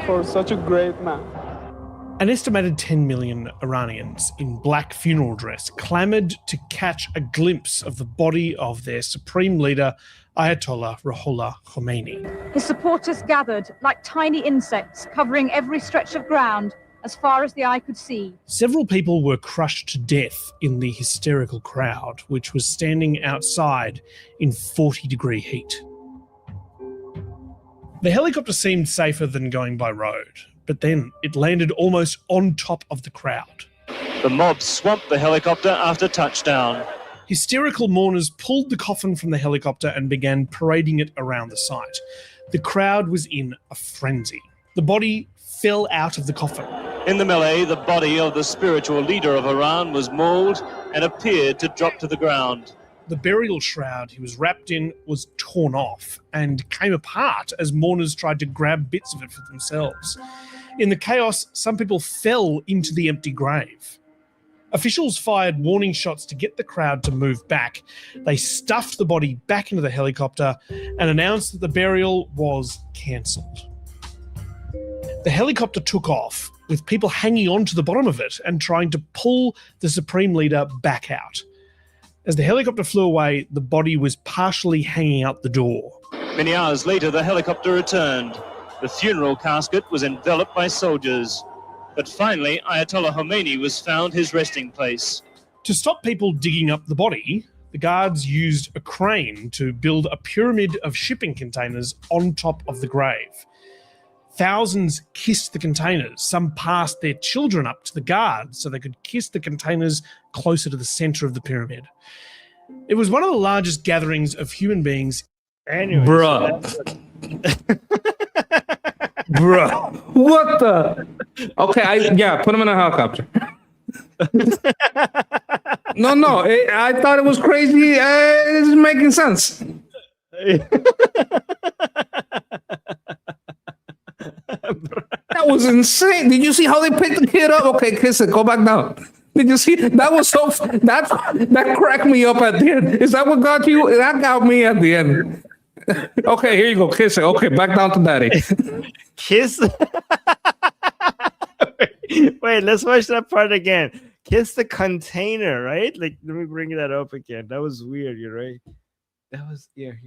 for such a great man. An estimated 10 million Iranians in black funeral dress clamoured to catch a glimpse of the body of their supreme leader, Ayatollah Ruhollah Khomeini. His supporters gathered like tiny insects, covering every stretch of ground as far as the eye could see. Several people were crushed to death in the hysterical crowd, which was standing outside in 40-degree heat. The helicopter seemed safer than going by road, but then it landed almost on top of the crowd. The mob swamped the helicopter after touchdown. Hysterical mourners pulled the coffin from the helicopter and began parading it around the site. The crowd was in a frenzy. The body fell out of the coffin. In the melee, the body of the spiritual leader of Iran was mauled and appeared to drop to the ground. The burial shroud he was wrapped in was torn off and came apart as mourners tried to grab bits of it for themselves. In the chaos, some people fell into the empty grave. Officials fired warning shots to get the crowd to move back. They stuffed the body back into the helicopter and announced that the burial was cancelled. The helicopter took off, with people hanging on to the bottom of it and trying to pull the supreme leader back out. As the helicopter flew away, the body was partially hanging out the door. Many hours later, the helicopter returned. The funeral casket was enveloped by soldiers. But finally, Ayatollah Khomeini was found his resting place. To stop people digging up the body, the guards used a crane to build a pyramid of shipping containers on top of the grave. Thousands kissed the containers. Some passed their children up to the guards so they could kiss the containers closer to the center of the pyramid. It was one of the largest gatherings of human beings. Anyway, Bruh. Bruh. What the? Okay, put him in a helicopter. No, I thought it was crazy. It's making sense. That was insane. Did you see how they picked the kid up? Okay, kiss it. Go back down. Did you see? That was so. That cracked me up at the end. Is that what got you? That got me at the end. Okay, here you go. Kiss it. Okay, back down to daddy. Kiss. Wait, let's watch that part again. Kiss the container, right? Like, let me bring that up again. That was weird. You're right. That was here.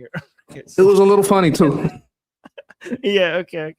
Okay, It was a little funny too. Yeah. Okay.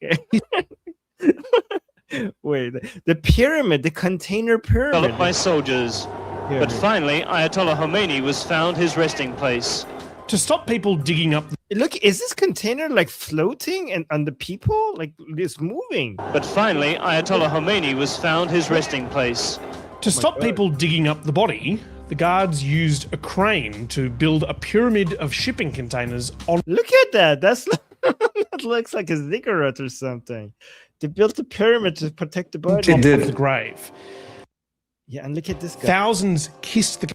Wait, the pyramid, the container pyramid. Enveloped by soldiers. Here, But here. finally, Ayatollah Khomeini was found his resting place. To stop people digging up Look, is this container like floating and on the people? Like it's moving. But finally, Ayatollah Khomeini was found his resting place. To stop people digging up the body, the guards used a crane to build a pyramid of shipping containers on. Look at that. That looks like a ziggurat or something. They built a pyramid to protect the body. Top of the grave. Yeah, and look at this guy. Thousands kissed the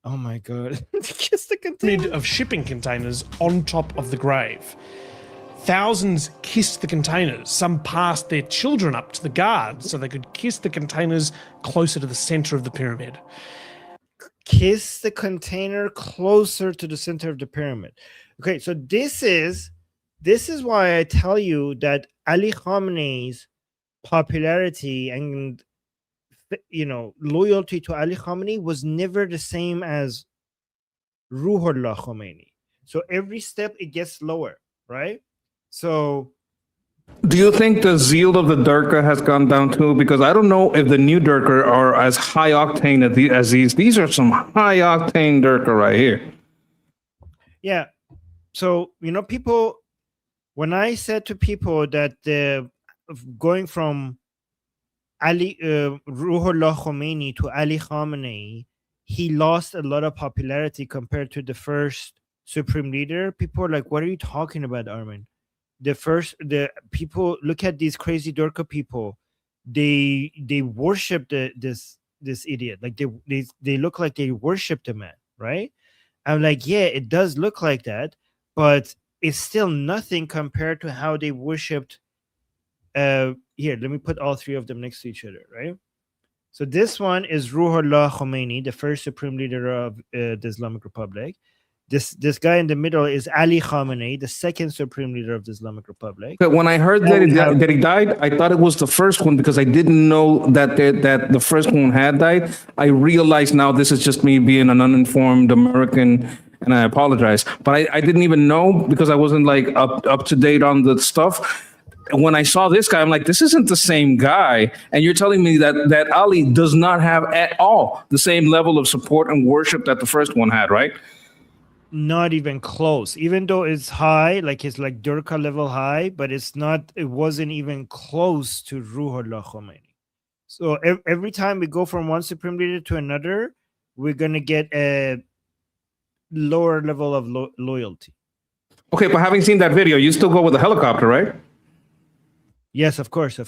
Oh my god. Kiss the container. pyramid of shipping containers on top of the grave. Thousands kissed the containers. Some passed their children up to the guards so they could kiss the containers closer to the center of the pyramid. Kiss the container closer to the center of the pyramid. Okay, so this is why I tell you that Ali Khamenei's popularity and loyalty to Ali Khamenei was never the same as Ruhollah Khomeini. So every step it gets lower, right? So Do you think the zeal of the Durka has gone down too? Because I don't know if the new Durka are as high octane as these. These are some high octane Durka right here. yeah. So people, when I said to people that going from Ruhollah Khomeini to Ali Khamenei, he lost a lot of popularity compared to the first supreme leader. People are like, "What are you talking about, Armin?" The people, look at these crazy Durka people. They worship this idiot. Like they look like they worship the man, right? I'm like, yeah, it does look like that, but it's still nothing compared to how they worshipped. Here, let me put all three of them next to each other, right? So this one is Ruhollah Khomeini, the first supreme leader of the Islamic Republic. This guy in the middle is Ali Khamenei, the second supreme leader of the Islamic Republic. But when I heard that he died, I thought it was the first one because I didn't know that the first one had died. I realized now this is just me being an uninformed American, and I apologize. But I didn't even know because I wasn't like up to date on the stuff. When I saw this guy, I'm like, this isn't the same guy. And you're telling me that Ali does not have at all the same level of support and worship that the first one had, right? Not even close. Even though it's high, like it's like Durka level high, but it wasn't even close to Ruhollah Khomeini. So every time we go from one supreme leader to another, we're gonna get a lower level of loyalty. Okay, but having seen that video, you still go with the helicopter, right? Yes, of course.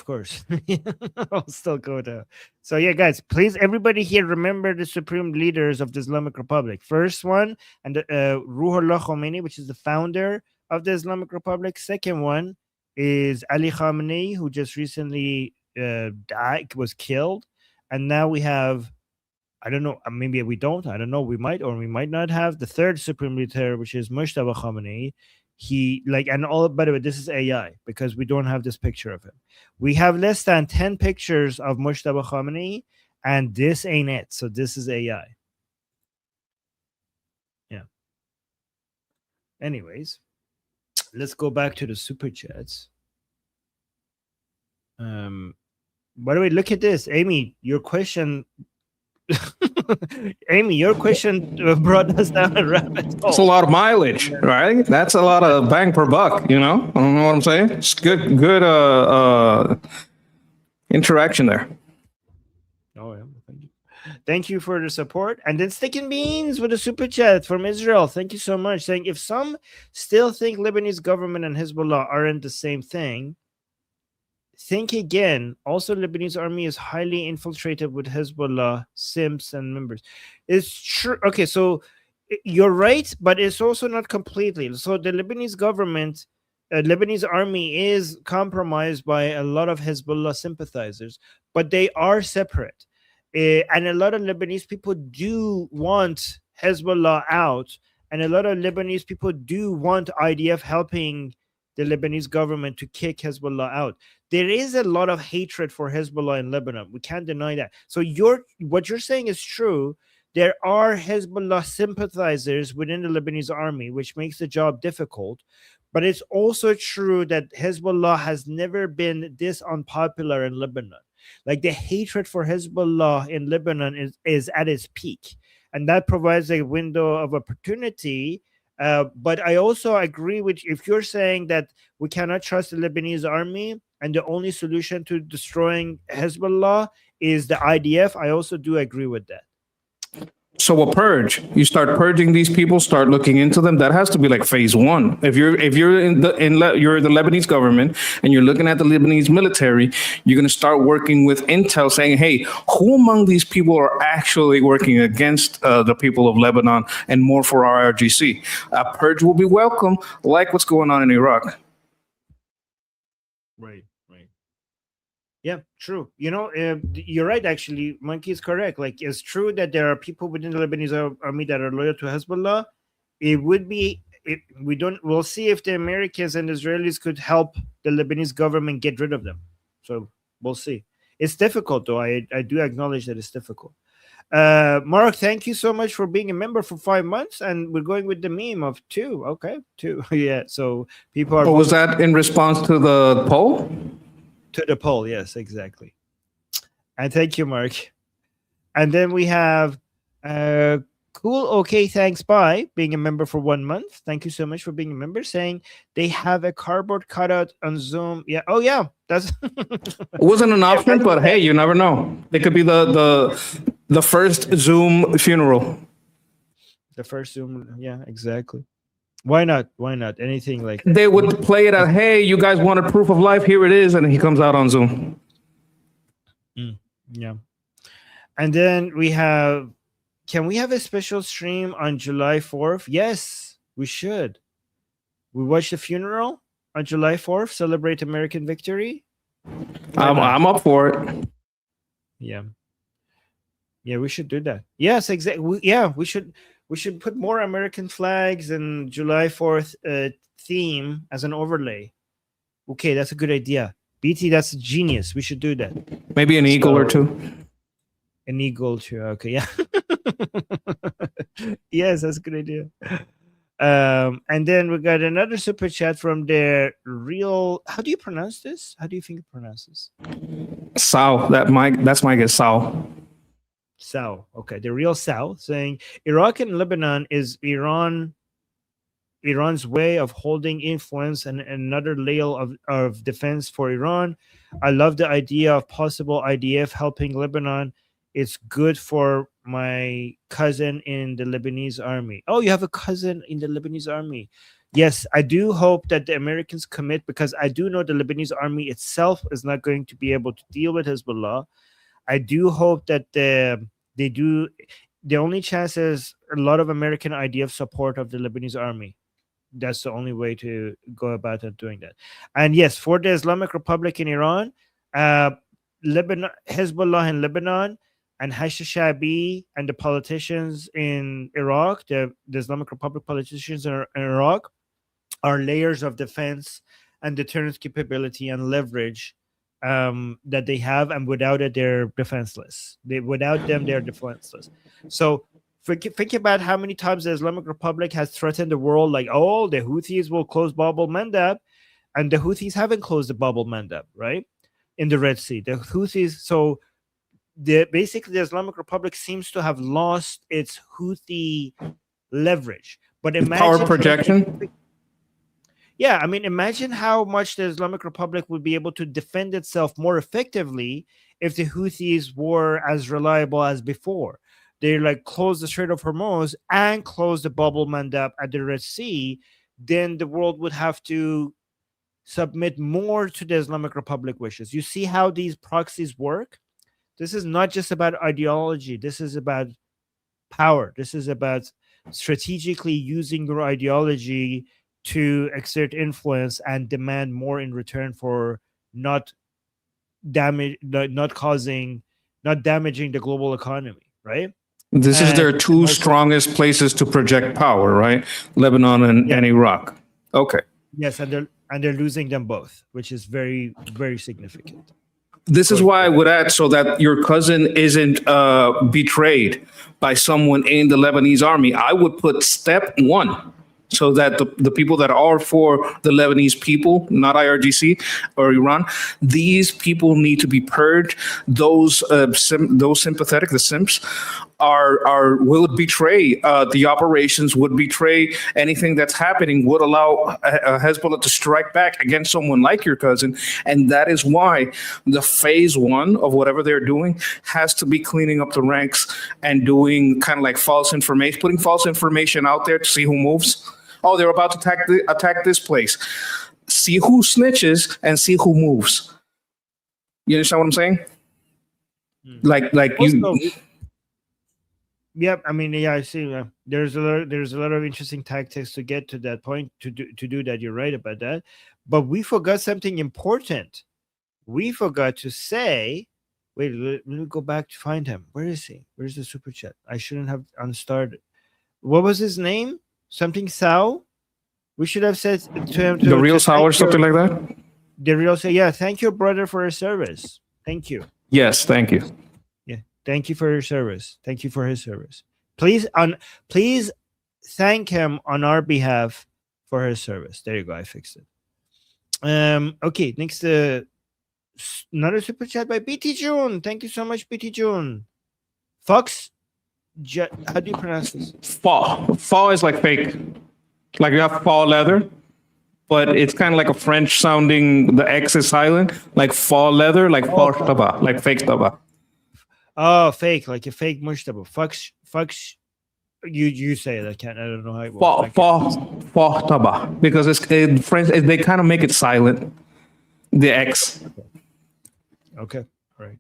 I'll still go there. So yeah, guys, please, everybody here, remember the supreme leaders of the Islamic Republic. First one, and Ruhollah Khomeini, which is the founder of the Islamic Republic. Second one is Ali Khamenei, who just recently was killed. And now we have, I don't know, maybe we don't, I don't know, we might or we might not have the third supreme leader, which is Mujtaba Khamenei. And all, by the way, this is AI because we don't have this picture of him. We have less than 10 pictures of Mujtaba Khamenei, and this ain't it. So this is AI. Yeah. Anyways, let's go back to the super chats. By the way, look at this, Amy. Your question, Amy, your question brought us down a rabbit hole. That's a lot of mileage, right? That's a lot of bang per buck, you know? I don't know what I'm saying. It's good interaction there. Oh, yeah. Thank you. Thank you for the support. And then Stick and Beans with a super chat from Israel. Thank you so much. Saying, if some still think Lebanese government and Hezbollah aren't the same thing, think again. Also, Lebanese army is highly infiltrated with Hezbollah, simps, and members. It's true. Okay, so you're right, but it's also not completely. So the Lebanese government, Lebanese army is compromised by a lot of Hezbollah sympathizers, but they are separate. And a lot of Lebanese people do want Hezbollah out, and a lot of Lebanese people do want IDF helping the Lebanese government to kick Hezbollah out. There is a lot of hatred for Hezbollah in Lebanon. We can't deny that. So what you're saying is true. There are Hezbollah sympathizers within the Lebanese army, which makes the job difficult. But it's also true that Hezbollah has never been this unpopular in Lebanon. Like, the hatred for Hezbollah in Lebanon is at its peak. And that provides a window of opportunity. But I also agree with you. If you're saying that we cannot trust the Lebanese army and the only solution to destroying Hezbollah is the IDF, I also do agree with that. So a purge, you start purging these people, start looking into them. That has to be like phase one. If you're you're the Lebanese government and you're looking at the Lebanese military, you're going to start working with intel, saying, "Hey, who among these people are actually working against the people of Lebanon and more for our IRGC?" A purge will be welcome, like what's going on in Iraq. Right. Yeah, true. You know, you're right, actually. Monkey is correct. Like, it's true that there are people within the Lebanese army that are loyal to Hezbollah. It would be, we'll see if the Americans and Israelis could help the Lebanese government get rid of them. So we'll see. It's difficult, though. I do acknowledge that it's difficult. Mark, thank you so much for being a member for 5 months. And we're going with the meme of 2. Okay, 2. Yeah, so people are... Was that in response to the poll? To the poll, yes, exactly. And thank you, Mark. And then we have Cool, okay, thanks, bye, being a member for 1 month. Thank you so much for being a member, saying they have a cardboard cutout on Zoom. Yeah, oh yeah, that's... It wasn't an option, but hey, you never know. It could be the first Zoom funeral. The first Zoom, yeah, exactly. Why not? Why not? Anything like... They would play it at, hey, you guys wanted proof of life? Here it is. And he comes out on Zoom. Yeah. And then we have... Can we have a special stream on July 4th? Yes, we should. We watch the funeral on July 4th, celebrate American victory. I'm up for it. Yeah. Yeah, we should do that. Yes, exactly. Yeah, we should put more American flags and July 4th theme as an overlay. Okay, that's a good idea. BT, that's a genius. We should do that. Maybe an eagle or two. An eagle too. Okay, yeah. Yes, that's a good idea. And then we got another super chat from the real... How do you pronounce this? How do you think you pronounce this? Sao. That's my guess. Sao. Sao. Okay, the real Sao, saying Iraq and Lebanon is Iran's way of holding influence and another layer of defense for Iran. I love the idea of possible IDF helping Lebanon. It's good for my cousin in the Lebanese army. Oh, you have a cousin in the Lebanese army. Yes, I do hope that the Americans commit, because I do know the Lebanese army itself is not going to be able to deal with Hezbollah. I do hope that they do. The only chance is a lot of American IDF support of the Lebanese army. That's the only way to go about it, doing that. And yes, for the Islamic Republic in Iran, Lebanon, Hezbollah in Lebanon, and Hashishabi and the politicians in Iraq, the Islamic Republic politicians in Iraq, are layers of defense and deterrence capability and leverage that they have, and without it, they're defenseless. Without them, they're defenseless. So think about how many times the Islamic Republic has threatened the world, like, oh, the Houthis will close Bab al-Mandab, and the Houthis haven't closed the Bab al-Mandab, right? in the Red Sea. The Houthis, so basically the Islamic Republic seems to have lost its Houthi leverage. But imagine Power projection. Yeah, I mean, imagine how much the Islamic Republic would be able to defend itself more effectively if the Houthis were as reliable as before. They like close the Strait of Hormuz and close the Bab el-Mandab at the Red Sea, then the world would have to submit more to the Islamic Republic wishes. You see how these proxies work? This is not just about ideology. This is about power. This is about strategically using your ideology to exert influence and demand more in return for not damaging the global economy, right? This is their two strongest places to project power, right? Lebanon and Iraq. Okay. Yes, and they're losing them both, which is very, very significant. This is why I would add, so that your cousin isn't betrayed by someone in the Lebanese army, I would put step one, so that the people that are for the Lebanese people, not IRGC or Iran, these people need to be purged. Those sympathetic, the simps, will betray the operations, would betray anything that's happening, would allow Hezbollah to strike back against someone like your cousin. And that is why the phase one of whatever they're doing has to be cleaning up the ranks and doing kind of like false information, putting false information out there to see who moves. Oh, they're about to attack this place. See who snitches and see who moves. You understand what I'm saying? Like also, Yep, I mean, yeah, I see. There's a lot of interesting tactics to get to that point to do that. You're right about that, but we forgot something important. We forgot to say. Wait, let me go back to find him. Where is he? Where's the super chat? I shouldn't have unstarted. What was his name? Something Sao? We should have said to him. The real Sao or something like that? The real Sao, yeah. Thank you, brother, for your service. Thank you. Yes, thank you. Yeah, thank you for your service. Thank you for his service. Please thank him on our behalf for his service. There you go. I fixed it. Okay, next another super chat by BT June. Thank you so much, BT June. Fox. How do you pronounce this? Fall is like fake. Like you have fall leather, but it's kind of like a French sounding, the X is silent, like fall leather, like fall taba, like fake taba. Oh, fake, like a fake mushtaba. Fox, you say it. I don't know how it works. Fall taba, because it's in French, they kind of make it silent, the X. Okay, all right.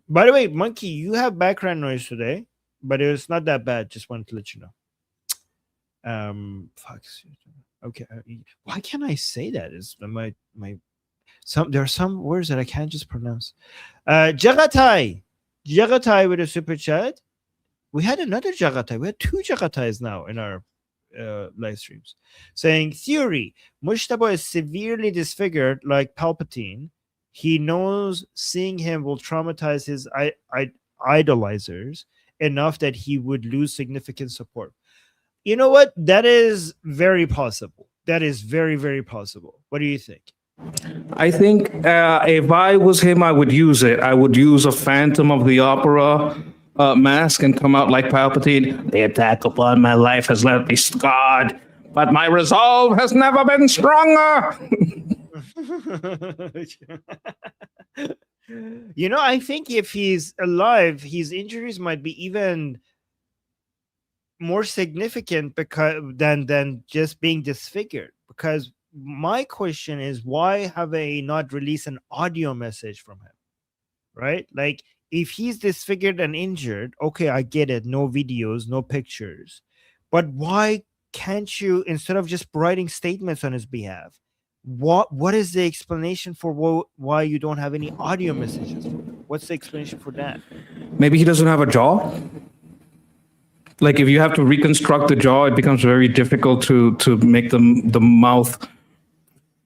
By the way, Monkey, you have background noise today, but it's not that bad. Just wanted to let you know. Okay. Why can't I say that? Is there are some words that I can't just pronounce. Jagatai with a super chat. We had another Jagatai. We had two Jagatais now in our live streams, saying theory: Mushtaba is severely disfigured like Palpatine. He knows seeing him will traumatize his idolizers enough that he would lose significant support. You know what? That is very possible. That is very, very possible. What do you think? I think if I was him, I would use it. I would use a Phantom of the Opera mask and come out like Palpatine. The attack upon my life has left me scarred, but my resolve has never been stronger. You know, I think if he's alive, his injuries might be even more significant than just being disfigured. Because my question is, why have they not released an audio message from him? Right? Like, if he's disfigured and injured, okay, I get it. No videos, no pictures. But why can't you, instead of just writing statements on his behalf, what is the explanation for why you don't have any audio messages? What's the explanation for that? Maybe he doesn't have a jaw. Like if you have to reconstruct the jaw, it becomes very difficult to make the mouth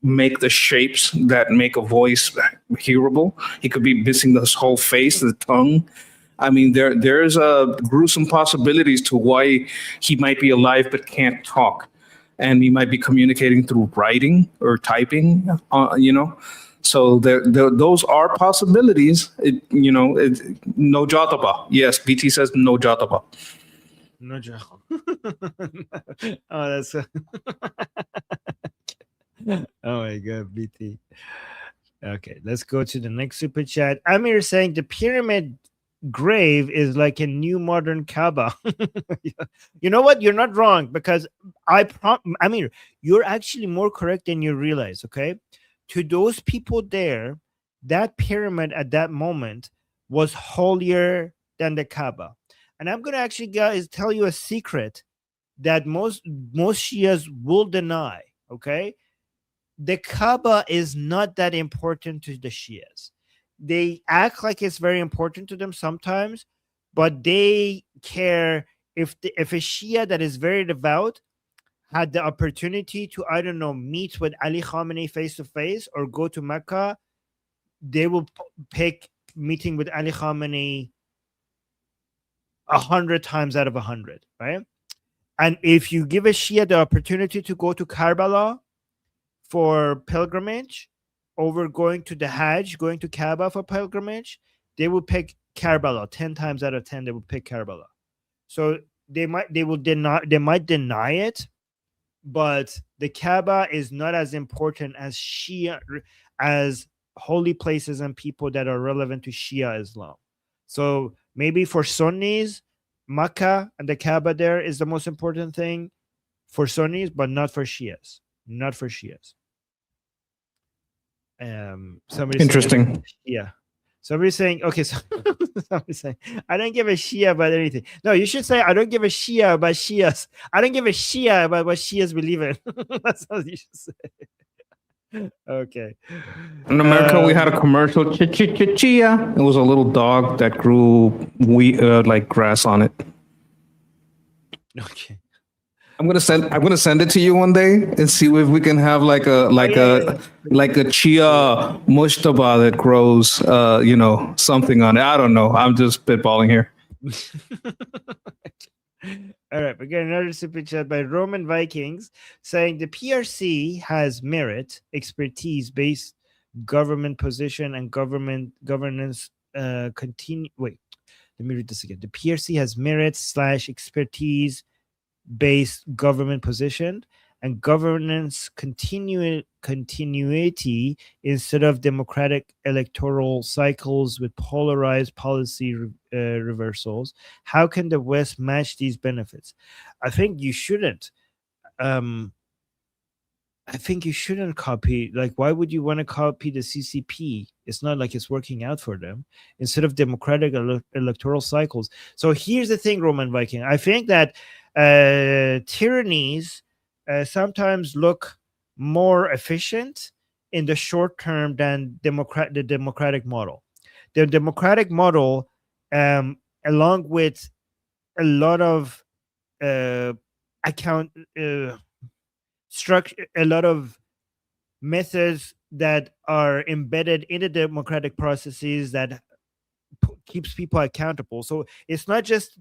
make the shapes that make a voice hearable. He could be missing this whole face, the tongue. I mean, there's gruesome possibilities to why he might be alive but can't talk. And he might be communicating through writing or typing, So those are possibilities. No jataba. Yes, BT says no jataba. No joke. Oh, that's oh my god, BT. Okay, let's go to the next super chat. Amir saying the pyramid grave is like a new modern Kaaba. You know what? You're not wrong, because Amir, you're actually more correct than you realize. Okay, to those people there, that pyramid at that moment was holier than the Kaaba. And I'm gonna actually, guys, tell you a secret that most Shias will deny. Okay, the Kaaba is not that important to the Shias. They act like it's very important to them sometimes, but they care if a Shia that is very devout had the opportunity to, I don't know, meet with Ali Khamenei face to face or go to Mecca, they will pick meeting with Ali Khamenei 100 times out of 100, right? And if you give a Shia the opportunity to go to Karbala for pilgrimage over going to the Hajj, going to Kaaba for pilgrimage, they will pick Karbala 10 times out of 10. They will pick Karbala. So they might deny it, but the Kaaba is not as important as Shia, as holy places and people that are relevant to Shia Islam. So maybe for Sunnis, Makkah and the Kaaba there is the most important thing for Sunnis, but not for Shias. Not for Shias. Somebody Interesting. Yeah. Somebody's saying, okay, so somebody's saying, I don't give a Shia about anything. No, you should say, I don't give a Shia about Shias. I don't give a Shia about what Shias believe in. That's what you should say. Okay. In America, we had a commercial, chia. It was a little dog that grew like grass on it. Okay. I'm gonna send it to you one day and see if we can have like a chia mushtaba that grows something on it. I don't know. I'm just spitballing here. All right, we got another super chat by Roman Vikings saying the PRC has merit, expertise, based government position, and governance continue. Wait, let me read this again. The PRC has merit / expertise based government position and governance continuity instead of democratic electoral cycles with polarized policy reversals. How can the West match these benefits? I think you shouldn't. I think you shouldn't copy. Like, why would you want to copy the CCP? It's not like it's working out for them. Instead of democratic electoral cycles. So here's the thing, Roman Viking. I think that tyrannies sometimes look more efficient in the short term than the democratic model. The democratic model, along with a lot of structure, a lot of methods that are embedded in the democratic processes that keeps people accountable. So it's not just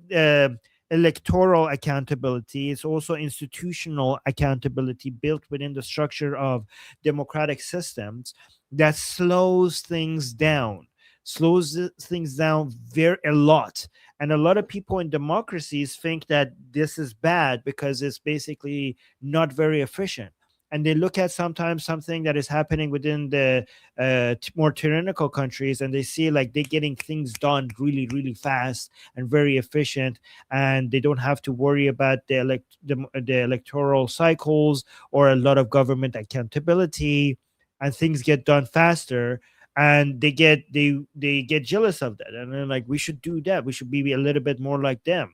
electoral accountability, it's also institutional accountability built within the structure of democratic systems that slows things down a lot. And a lot of people in democracies think that this is bad because it's basically not very efficient. And they look at sometimes something that is happening within the more tyrannical countries, and they see like they're getting things done really, really fast and very efficient, and they don't have to worry about the electoral cycles or a lot of government accountability, and things get done faster. And they get jealous of that, and they're like, we should do that. We should be a little bit more like them.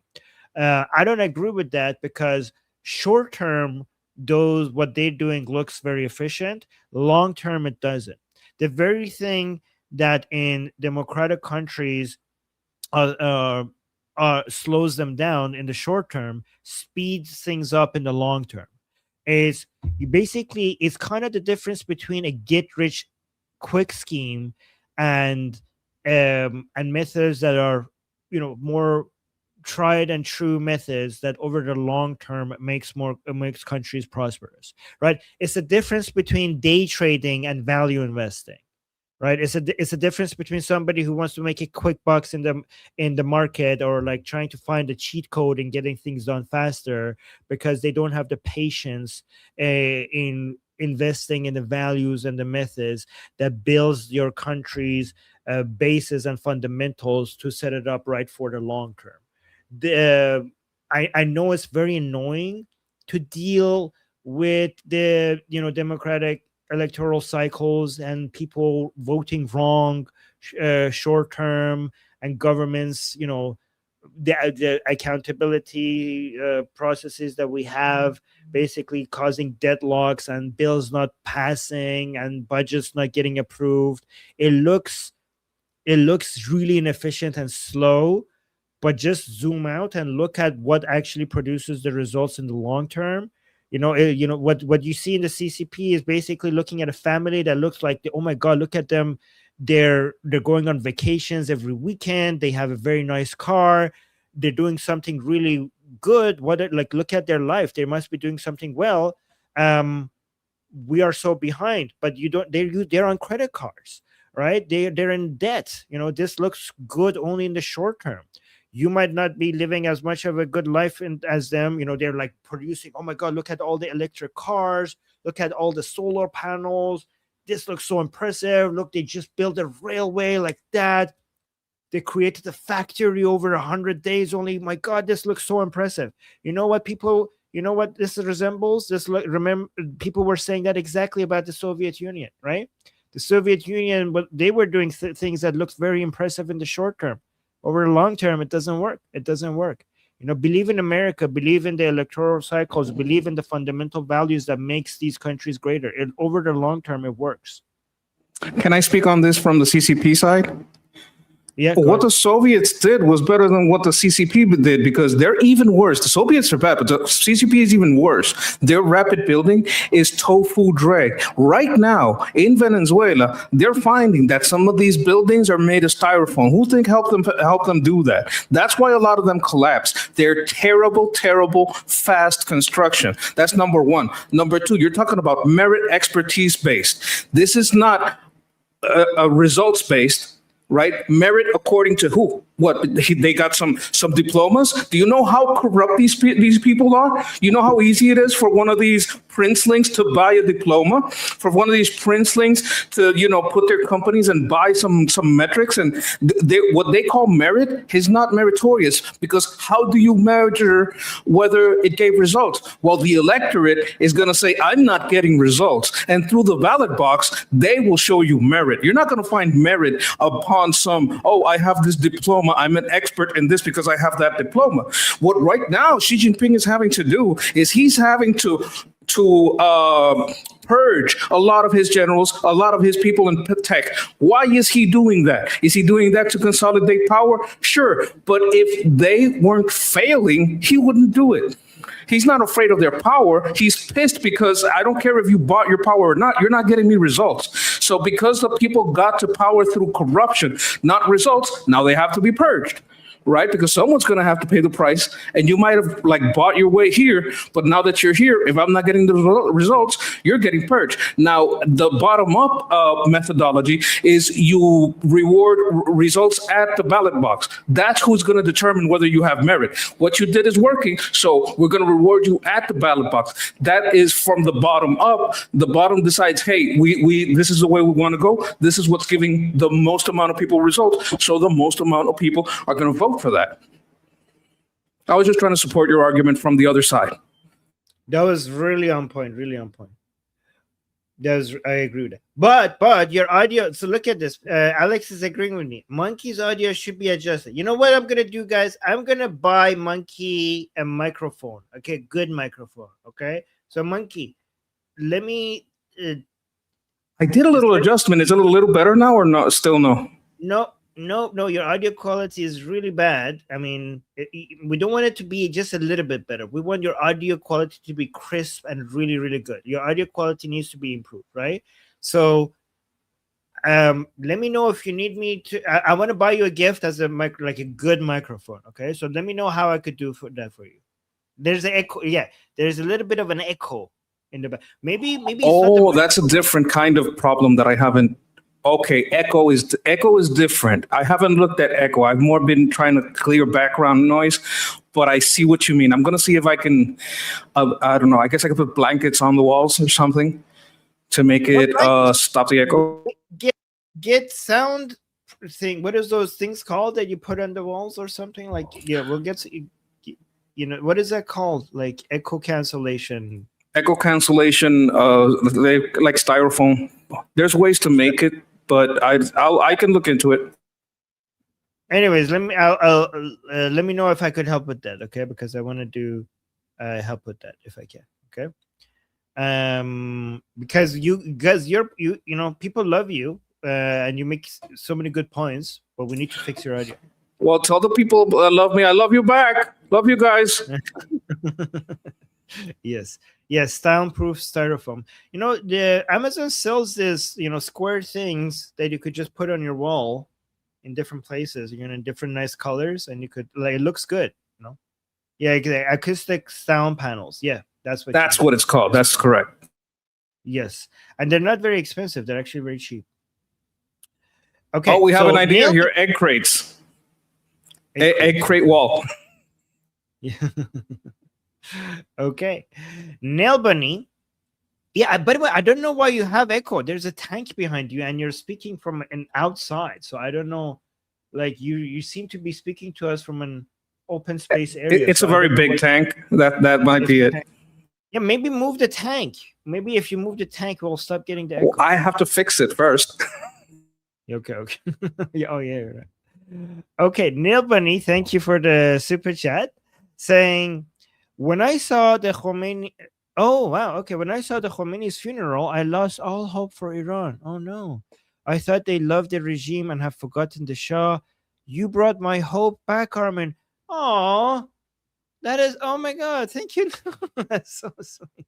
I don't agree with that, because short term, what they're doing looks very efficient. Long term, it doesn't. The very thing that in democratic countries slows them down in the short term speeds things up in the long term. It's kind of the difference between a get rich quick scheme and methods that are more tried and true methods that over the long term makes countries prosperous, right? It's the difference between day trading and value investing, right? It's a difference between somebody who wants to make a quick bucks in the market, or like trying to find a cheat code and getting things done faster because they don't have the patience in investing in the values and the methods that builds your country's bases and fundamentals to set it up right for the long term. I know it's very annoying to deal with the democratic electoral cycles and people voting wrong short term, and governments, the accountability processes that we have basically causing deadlocks and bills not passing and budgets not getting approved. It looks really inefficient and slow, but just zoom out and look at what actually produces the results in the long term. What you see in the CCP is basically looking at a family that looks like, oh my God, look at them. They're going on vacations every weekend. They have a very nice car. They're doing something really good. Look at their life. They must be doing something well. We are so behind, but they're on credit cards, right? They're in debt. This looks good only in the short term. You might not be living as much of a good life as them. They're like producing, oh my God, look at all the electric cars. Look at all the solar panels. This looks so impressive. Look, they just built a railway like that. They created a factory over 100 days only. My God, this looks so impressive. You know what this resembles? Remember, people were saying that exactly about the Soviet Union, right? The Soviet Union, they were doing things that looked very impressive in the short term. Over the long term, it doesn't work. It doesn't work. Believe in America, believe in the electoral cycles, believe in the fundamental values that makes these countries greater. Over the long term, it works. Can I speak on this from the CCP side? Yeah. What the Soviets did was better than what the CCP did, because they're even worse. The Soviets are bad, but the CCP is even worse. Their rapid building is tofu drag. Right now in Venezuela, they're finding that some of these buildings are made of styrofoam. Who think help them do that? That's why a lot of them collapse. They're terrible, fast construction. That's number one. Number two, you're talking about merit expertise based. This is not a results based. Right? Merit according to who? What? They got some diplomas? Do you know how corrupt these people are? You know how easy it is for one of these princelings to buy a diploma? For one of these princelings to, put their companies and buy some metrics? And what they call merit is not meritorious, because how do you measure whether it gave results? Well, the electorate is going to say, I'm not getting results. And through the ballot box, they will show you merit. You're not going to find merit upon I have this diploma. I'm an expert in this because I have that diploma. What right now Xi Jinping is having to do is he's having to purge a lot of his generals, a lot of his people in tech. Why is he doing that? Is he doing that to consolidate power? Sure. But if they weren't failing, he wouldn't do it. He's not afraid of their power. He's pissed because I don't care if you bought your power or not, you're not getting me results. So because the people got to power through corruption, not results, now they have to be purged. Right? Because someone's going to have to pay the price, and you might have bought your way here, but now that you're here, if I'm not getting the results, you're getting purged. Now, the bottom up methodology is you reward results at the ballot box. That's who's going to determine whether you have merit. What you did is working, so we're going to reward you at the ballot box. That is from the bottom up. The bottom decides, hey, we this is the way we want to go. This is what's giving the most amount of people results. So the most amount of people are going to vote for that. I was just trying to support your argument from the other side. That was really on point. I agree with that. But your audio. So look at this. Alex is agreeing with me. Monkey's audio should be adjusted. You know what I'm gonna do, guys? I'm gonna buy Monkey a microphone. Okay, good microphone. Okay, so Monkey, let me. I did a little adjustment. Is it a little better now or not? Still no? No, your audio quality is really bad. I mean, we don't want it to be just a little bit better. We want your audio quality to be crisp and really, really good. Your audio quality needs to be improved, right? So let me know if you need me to. I want to buy you a gift as a a good microphone, okay? So let me know how I could do that for you. There's an echo. Yeah, there's a little bit of an echo in the back. Maybe. Oh, that's a different kind of problem that I haven't Okay, Echo is different. I haven't looked at Echo. I've more been trying to clear background noise, but I see what you mean. I'm gonna see if I can. I don't know. I guess I could put blankets on the walls or something to make it stop the echo. Get sound thing. What is those things called that you put on the walls or something? Like, yeah, we'll get. You know, what is that called? Like echo cancellation. Echo cancellation. They like styrofoam. There's ways to make it. But I can look into it. Anyways, let me know if I could help with that, okay? Because I want to do help with that if I can, okay? Because you know, people love you and you make so many good points, but we need to fix your audio. Well, tell the people love me. I love you back. Love you guys. Yes, soundproof styrofoam. You know, the Amazon sells this, you know, square things that you could just put on your wall in different places, you know, in different nice colors, and you could, like, it looks good, you know. Yeah, acoustic sound panels. Yeah, that's what it's called. That's correct. Yes, and they're not very expensive. They're actually very cheap. Okay. Oh, we have an idea here. Egg crates. Egg crate wall. Yeah. Okay. Nail Bunny. Yeah, by the way, I don't know why you have echo. There's a tank behind you and you're speaking from an outside. So I don't know. Like you seem to be speaking to us from an open space area. It's a very big tank. That might be it. Yeah, maybe move the tank. Maybe if you move the tank, we'll stop getting the echo. Well, I have to fix it first. Okay. Yeah, oh, yeah. Right. Okay, Nail Bunny, thank you for the super chat saying, when I saw the Khomeini, oh wow, okay. When I saw the Khomeini's funeral, I lost all hope for Iran. Oh no, I thought they loved the regime and have forgotten the Shah. You brought my hope back, Armin. Oh, that is, oh my God, thank you. That's so sweet.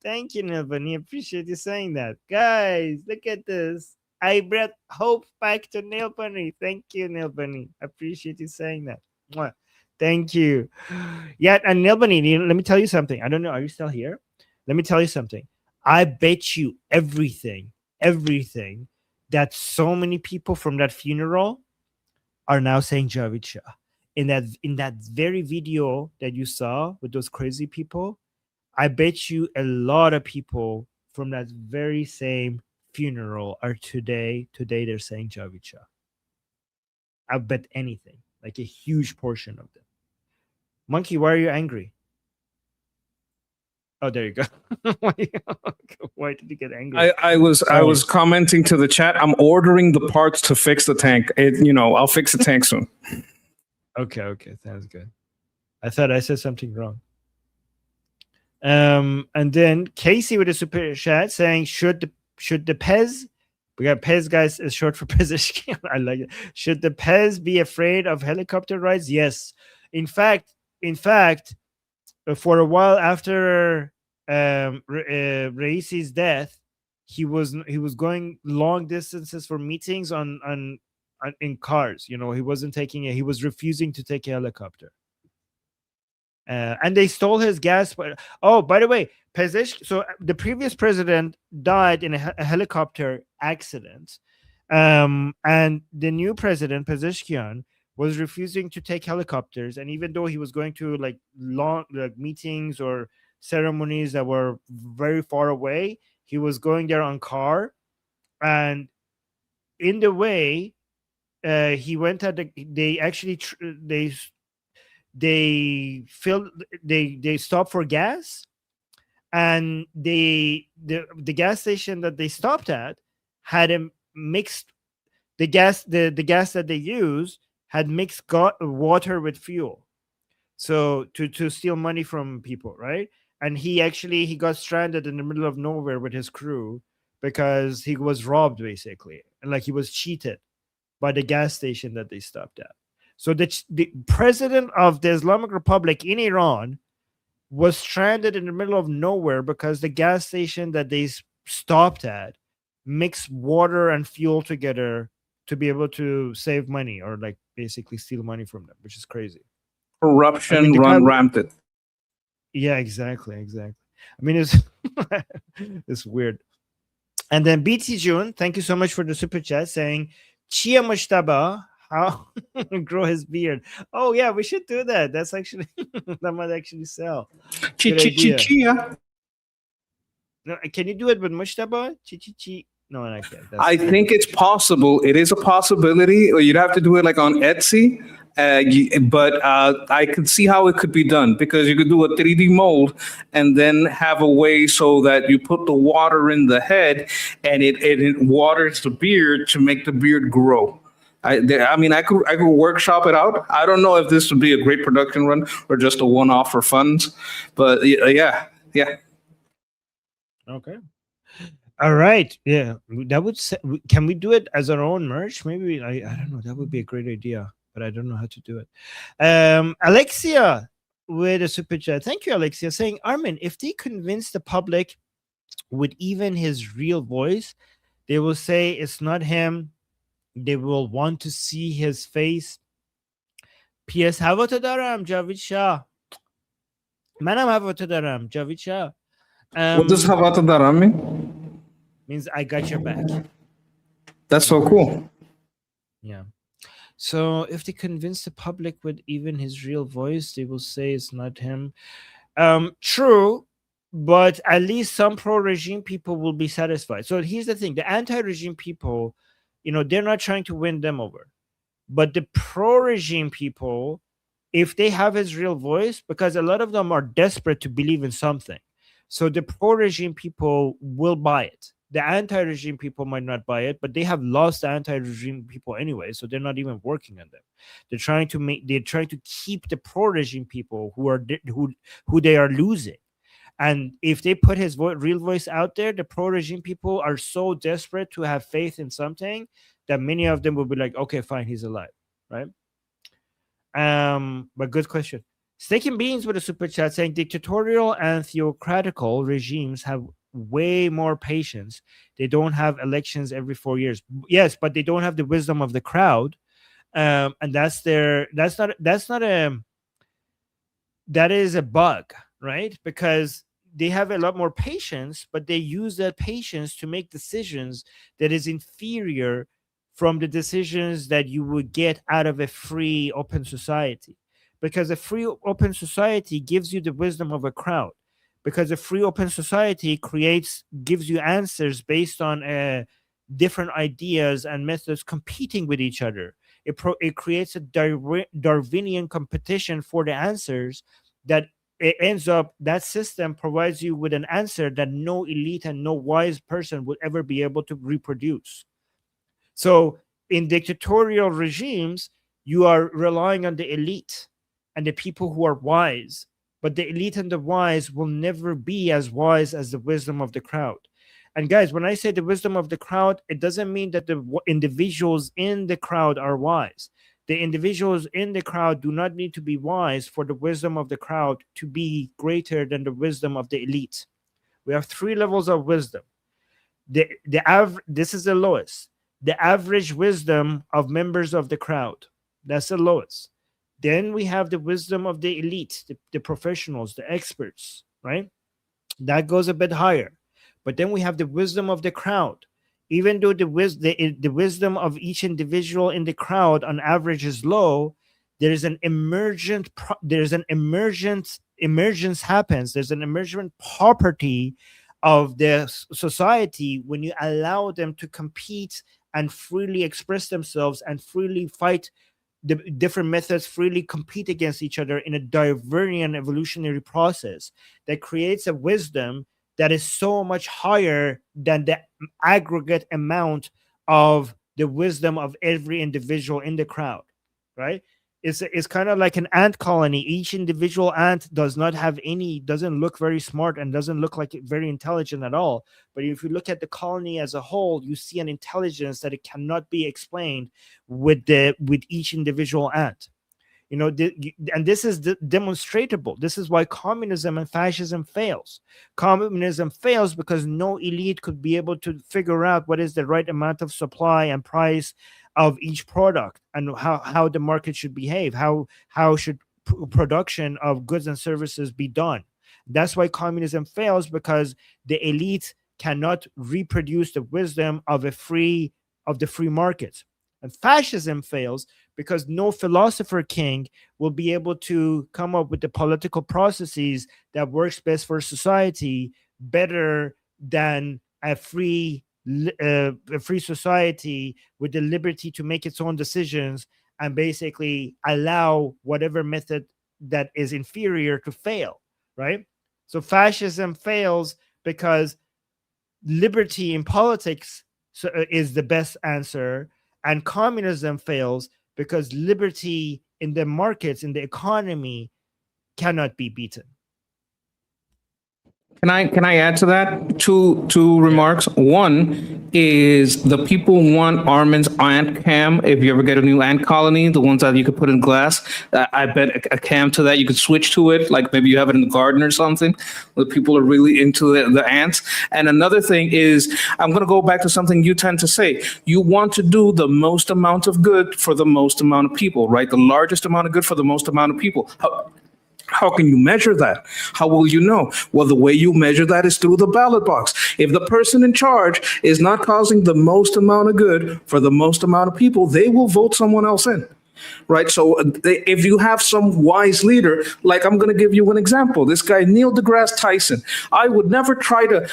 Thank you, Nilbani. Appreciate you saying that, guys. Look at this. I brought hope back to Nail Bunny. Thank you, Nail Bunny. Appreciate you saying that. Mwah. Thank you. Yeah, and Nail Bunny, let me tell you something. I don't know. Are you still here? Let me tell you something. I bet you everything that so many people from that funeral are now saying Javid Shah. In that very video that you saw with those crazy people, I bet you a lot of people from that very same funeral are today they're saying Javid Shah. I bet anything, like a huge portion of them. Monkey, why are you angry? Oh, there you go. Why did you get angry? I was commenting to the chat. I'm ordering the parts to fix the tank. I'll fix the tank soon. Okay, sounds good. I thought I said something wrong. And then Casey with a super chat saying, should the Pez, we got Pez, guys, is short for Pezeshkian. I like it. Should the Pez be afraid of helicopter rides? Yes. In fact, for a while after Raisi's death, he was going long distances for meetings on in cars. You know, he was refusing to take a helicopter. And they stole his gas. Oh, by the way, so the previous president died in a helicopter accident. And the new president, Pezeshkian, was refusing to take helicopters. And even though he was going to long meetings or ceremonies that were very far away, he was going there on car. And in the way, he went at they stopped for gas, and the gas station that they stopped at had a mixed the gas that they used had mixed water with fuel, so to steal money from people, right? And he got stranded in the middle of nowhere with his crew because he was robbed, basically, and he was cheated by the gas station that they stopped at. So the president of the Islamic Republic in Iran was stranded in the middle of nowhere because the gas station that they stopped at mixed water and fuel together to be able to save money or basically steal money from them, which is crazy. Corruption run rampant. Yeah, exactly. I mean, it's weird. And then BT June, thank you so much for the super chat saying, Chia Mushtaba, how grow his beard. Oh, yeah, we should do that. That's actually, that might actually sell. Good idea. Chia. No, can you do it with Mushtaba? Chi. No, I can't. I think it's possible. It is a possibility. Or you'd have to do it like on Etsy. But I could see how it could be done, because you could do a 3D mold and then have a way so that you put the water in the head and it waters the beard to make the beard grow. I mean, I could workshop it out. I don't know if this would be a great production run or just a one-off for funds, but yeah. Okay. All right. Yeah, that would. Can we do it as our own merch? Maybe I don't know. That would be a great idea, but I don't know how to do it. Alexia with a super chat. Thank you, Alexia, saying, Armin, if they convince the public with even his real voice, they will say it's not him. They will want to see his face. PS هواتو دارم جاوید شاه. منم هواتو دارم جاوید شاه. What does هواتو دارم mean? Means I got your back. That's so cool. Yeah. So if they convince the public with even his real voice, they will say it's not him. True, but at least some pro-regime people will be satisfied. So here's the thing: the anti-regime people, they're not trying to win them over, but the pro-regime people, if they have his real voice, because a lot of them are desperate to believe in something, so the pro-regime people will buy it. The anti-regime people might not buy it, but they have lost the anti-regime people anyway, so they're not even working on them. They're trying to keep the pro-regime people who they are losing. And if they put his real voice out there, the pro-regime people are so desperate to have faith in something that many of them will be like, okay, fine, he's alive, right? But good question. Steak and Beans with a super chat saying dictatorial and theocratical regimes have way more patience. They don't have elections every 4 years. Yes, but they don't have the wisdom of the crowd. And that is a bug, right? Because they have a lot more patience, but they use that patience to make decisions that is inferior from the decisions that you would get out of a free, open society. Because a free, open society gives you the wisdom of a crowd. Because a free, open society gives you answers based on different ideas and methods competing with each other. It creates a Darwinian competition for the answers that it ends up, that system provides you with an answer that no elite and no wise person would ever be able to reproduce. So in dictatorial regimes, you are relying on the elite and the people who are wise, but the elite and the wise will never be as wise as the wisdom of the crowd. And guys, when I say the wisdom of the crowd, it doesn't mean that the individuals in the crowd are wise. The individuals in the crowd do not need to be wise for the wisdom of the crowd to be greater than the wisdom of the elite. We have 3 levels of wisdom. This is the lowest. The average wisdom of members of the crowd. That's the lowest. Then we have the wisdom of the elite, the professionals, the experts, right? That goes a bit higher. But then we have the wisdom of the crowd. Even though the wisdom of each individual in the crowd on average is low, there's an emergence happens. There's an emergent property of the society when you allow them to compete and freely express themselves and freely fight the different methods, freely compete against each other in a Darwinian evolutionary process that creates a wisdom that is so much higher than the aggregate amount of the wisdom of every individual in the crowd, right? It's kind of like an ant colony. Each individual ant doesn't look very smart and doesn't look like very intelligent at all. But if you look at the colony as a whole, you see an intelligence that it cannot be explained with each individual ant. And this is demonstrable. This is why communism and fascism fails. Communism fails because no elite could be able to figure out what is the right amount of supply and price of each product and how the market should behave, how should production of goods and services be done. That's why communism fails, because the elite cannot reproduce the wisdom of the free markets. And fascism fails because no philosopher king will be able to come up with the political processes that works best for society better than a free society with the liberty to make its own decisions and basically allow whatever method that is inferior to fail, right? So fascism fails because liberty in politics is the best answer, and communism fails because liberty in the markets, in the economy, cannot be beaten. Can I add to that two remarks? One is the people want Armin's ant cam. If you ever get a new ant colony, the ones that you could put in glass, I bet a cam to that you could switch to it. Like maybe you have it in the garden or something. Where people are really into the ants. And another thing is, I'm going to go back to something you tend to say. You want to do the most amount of good for the most amount of people, right? The largest amount of good for the most amount of people. How can you measure that? How will you know? Well, the way you measure that is through the ballot box. If the person in charge is not causing the most amount of good for the most amount of people, they will vote someone else in. Right. So if you have some wise leader, like I'm going to give you an example, this guy, Neil deGrasse Tyson, I would never try to,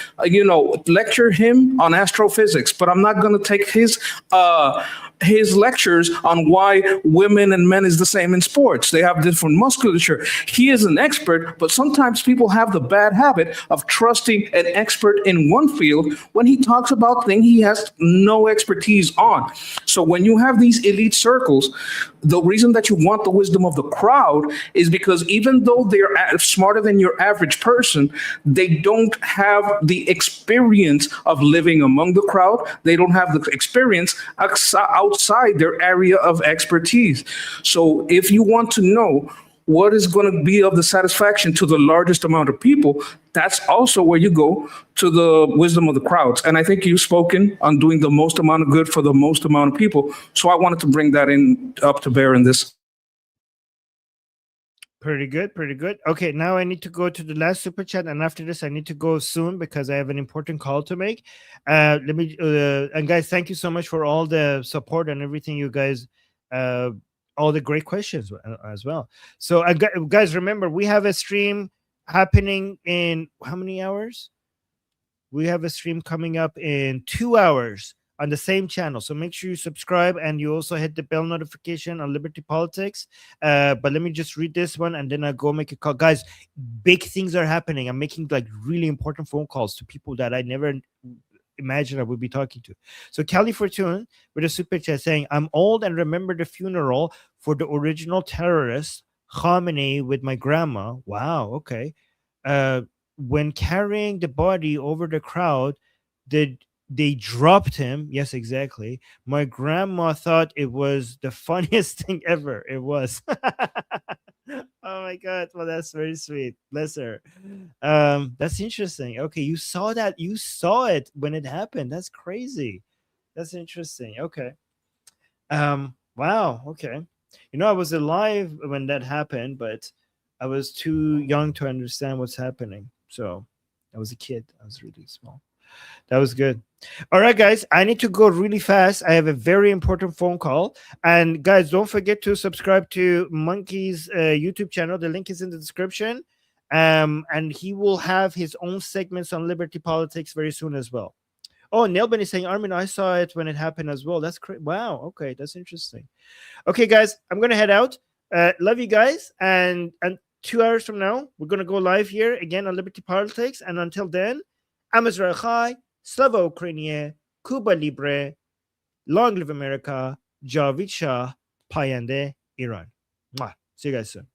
lecture him on astrophysics, but I'm not going to take his lectures on why women and men is the same in sports. They have different musculature. He is an expert, but sometimes people have the bad habit of trusting an expert in one field when he talks about things he has no expertise on. So when you have these elite circles, the reason that you want the wisdom of the crowd is because even though they're smarter than your average person, they don't have the experience of living among the crowd. They don't have the experience outside their area of expertise. So if you want to know what is going to be of the satisfaction to the largest amount of people, that's also where you go to the wisdom of the crowds. And I think you've spoken on doing the most amount of good for the most amount of people. So I wanted to bring that up to bear in this. Pretty good. Okay, now I need to go to the last super chat, and after this I need to go soon because I have an important call to make. And guys, thank you so much for all the support and everything, you guys. All the great questions as well. So guys, remember, we have a stream happening in how many hours? We have a stream coming up in 2 hours on the same channel. So make sure you subscribe and you also hit the bell notification on Liberty Politics. But let me just read this one and then I'll go make a call. Guys, big things are happening. I'm making like really important phone calls to people that I never imagine I would be talking to. So Cali Fortune with a super chat saying, I'm old and remember the funeral for the original terrorist Khamenei with my grandma. Wow, okay. When carrying the body over the crowd, they dropped him. Yes, exactly. My grandma thought it was the funniest thing ever. It was. Oh my God. Well, that's very sweet. Bless her. That's interesting. Okay, you saw that. You saw it when it happened. That's crazy. That's interesting. Okay. Wow. Okay. I was alive when that happened, but I was too young to understand what's happening. So I was a kid. I was really small. That was good. All right, guys, I need to go really fast. I have a very important phone call. And guys, don't forget to subscribe to Monkey's YouTube channel. The link is in the description. And he will have his own segments on Liberty Politics very soon as well. Oh, Nelben is saying, Armin, I saw it when it happened as well. That's great. Wow. Okay, that's interesting. Okay, guys, I'm going to head out. Love you guys. And 2 hours from now, we're going to go live here again on Liberty Politics. And until then, I'm Israel Chai, Slava Ukraine, Cuba Libre, Long Live America, Javid Shah, Payande Iran. Mwah. See you guys soon.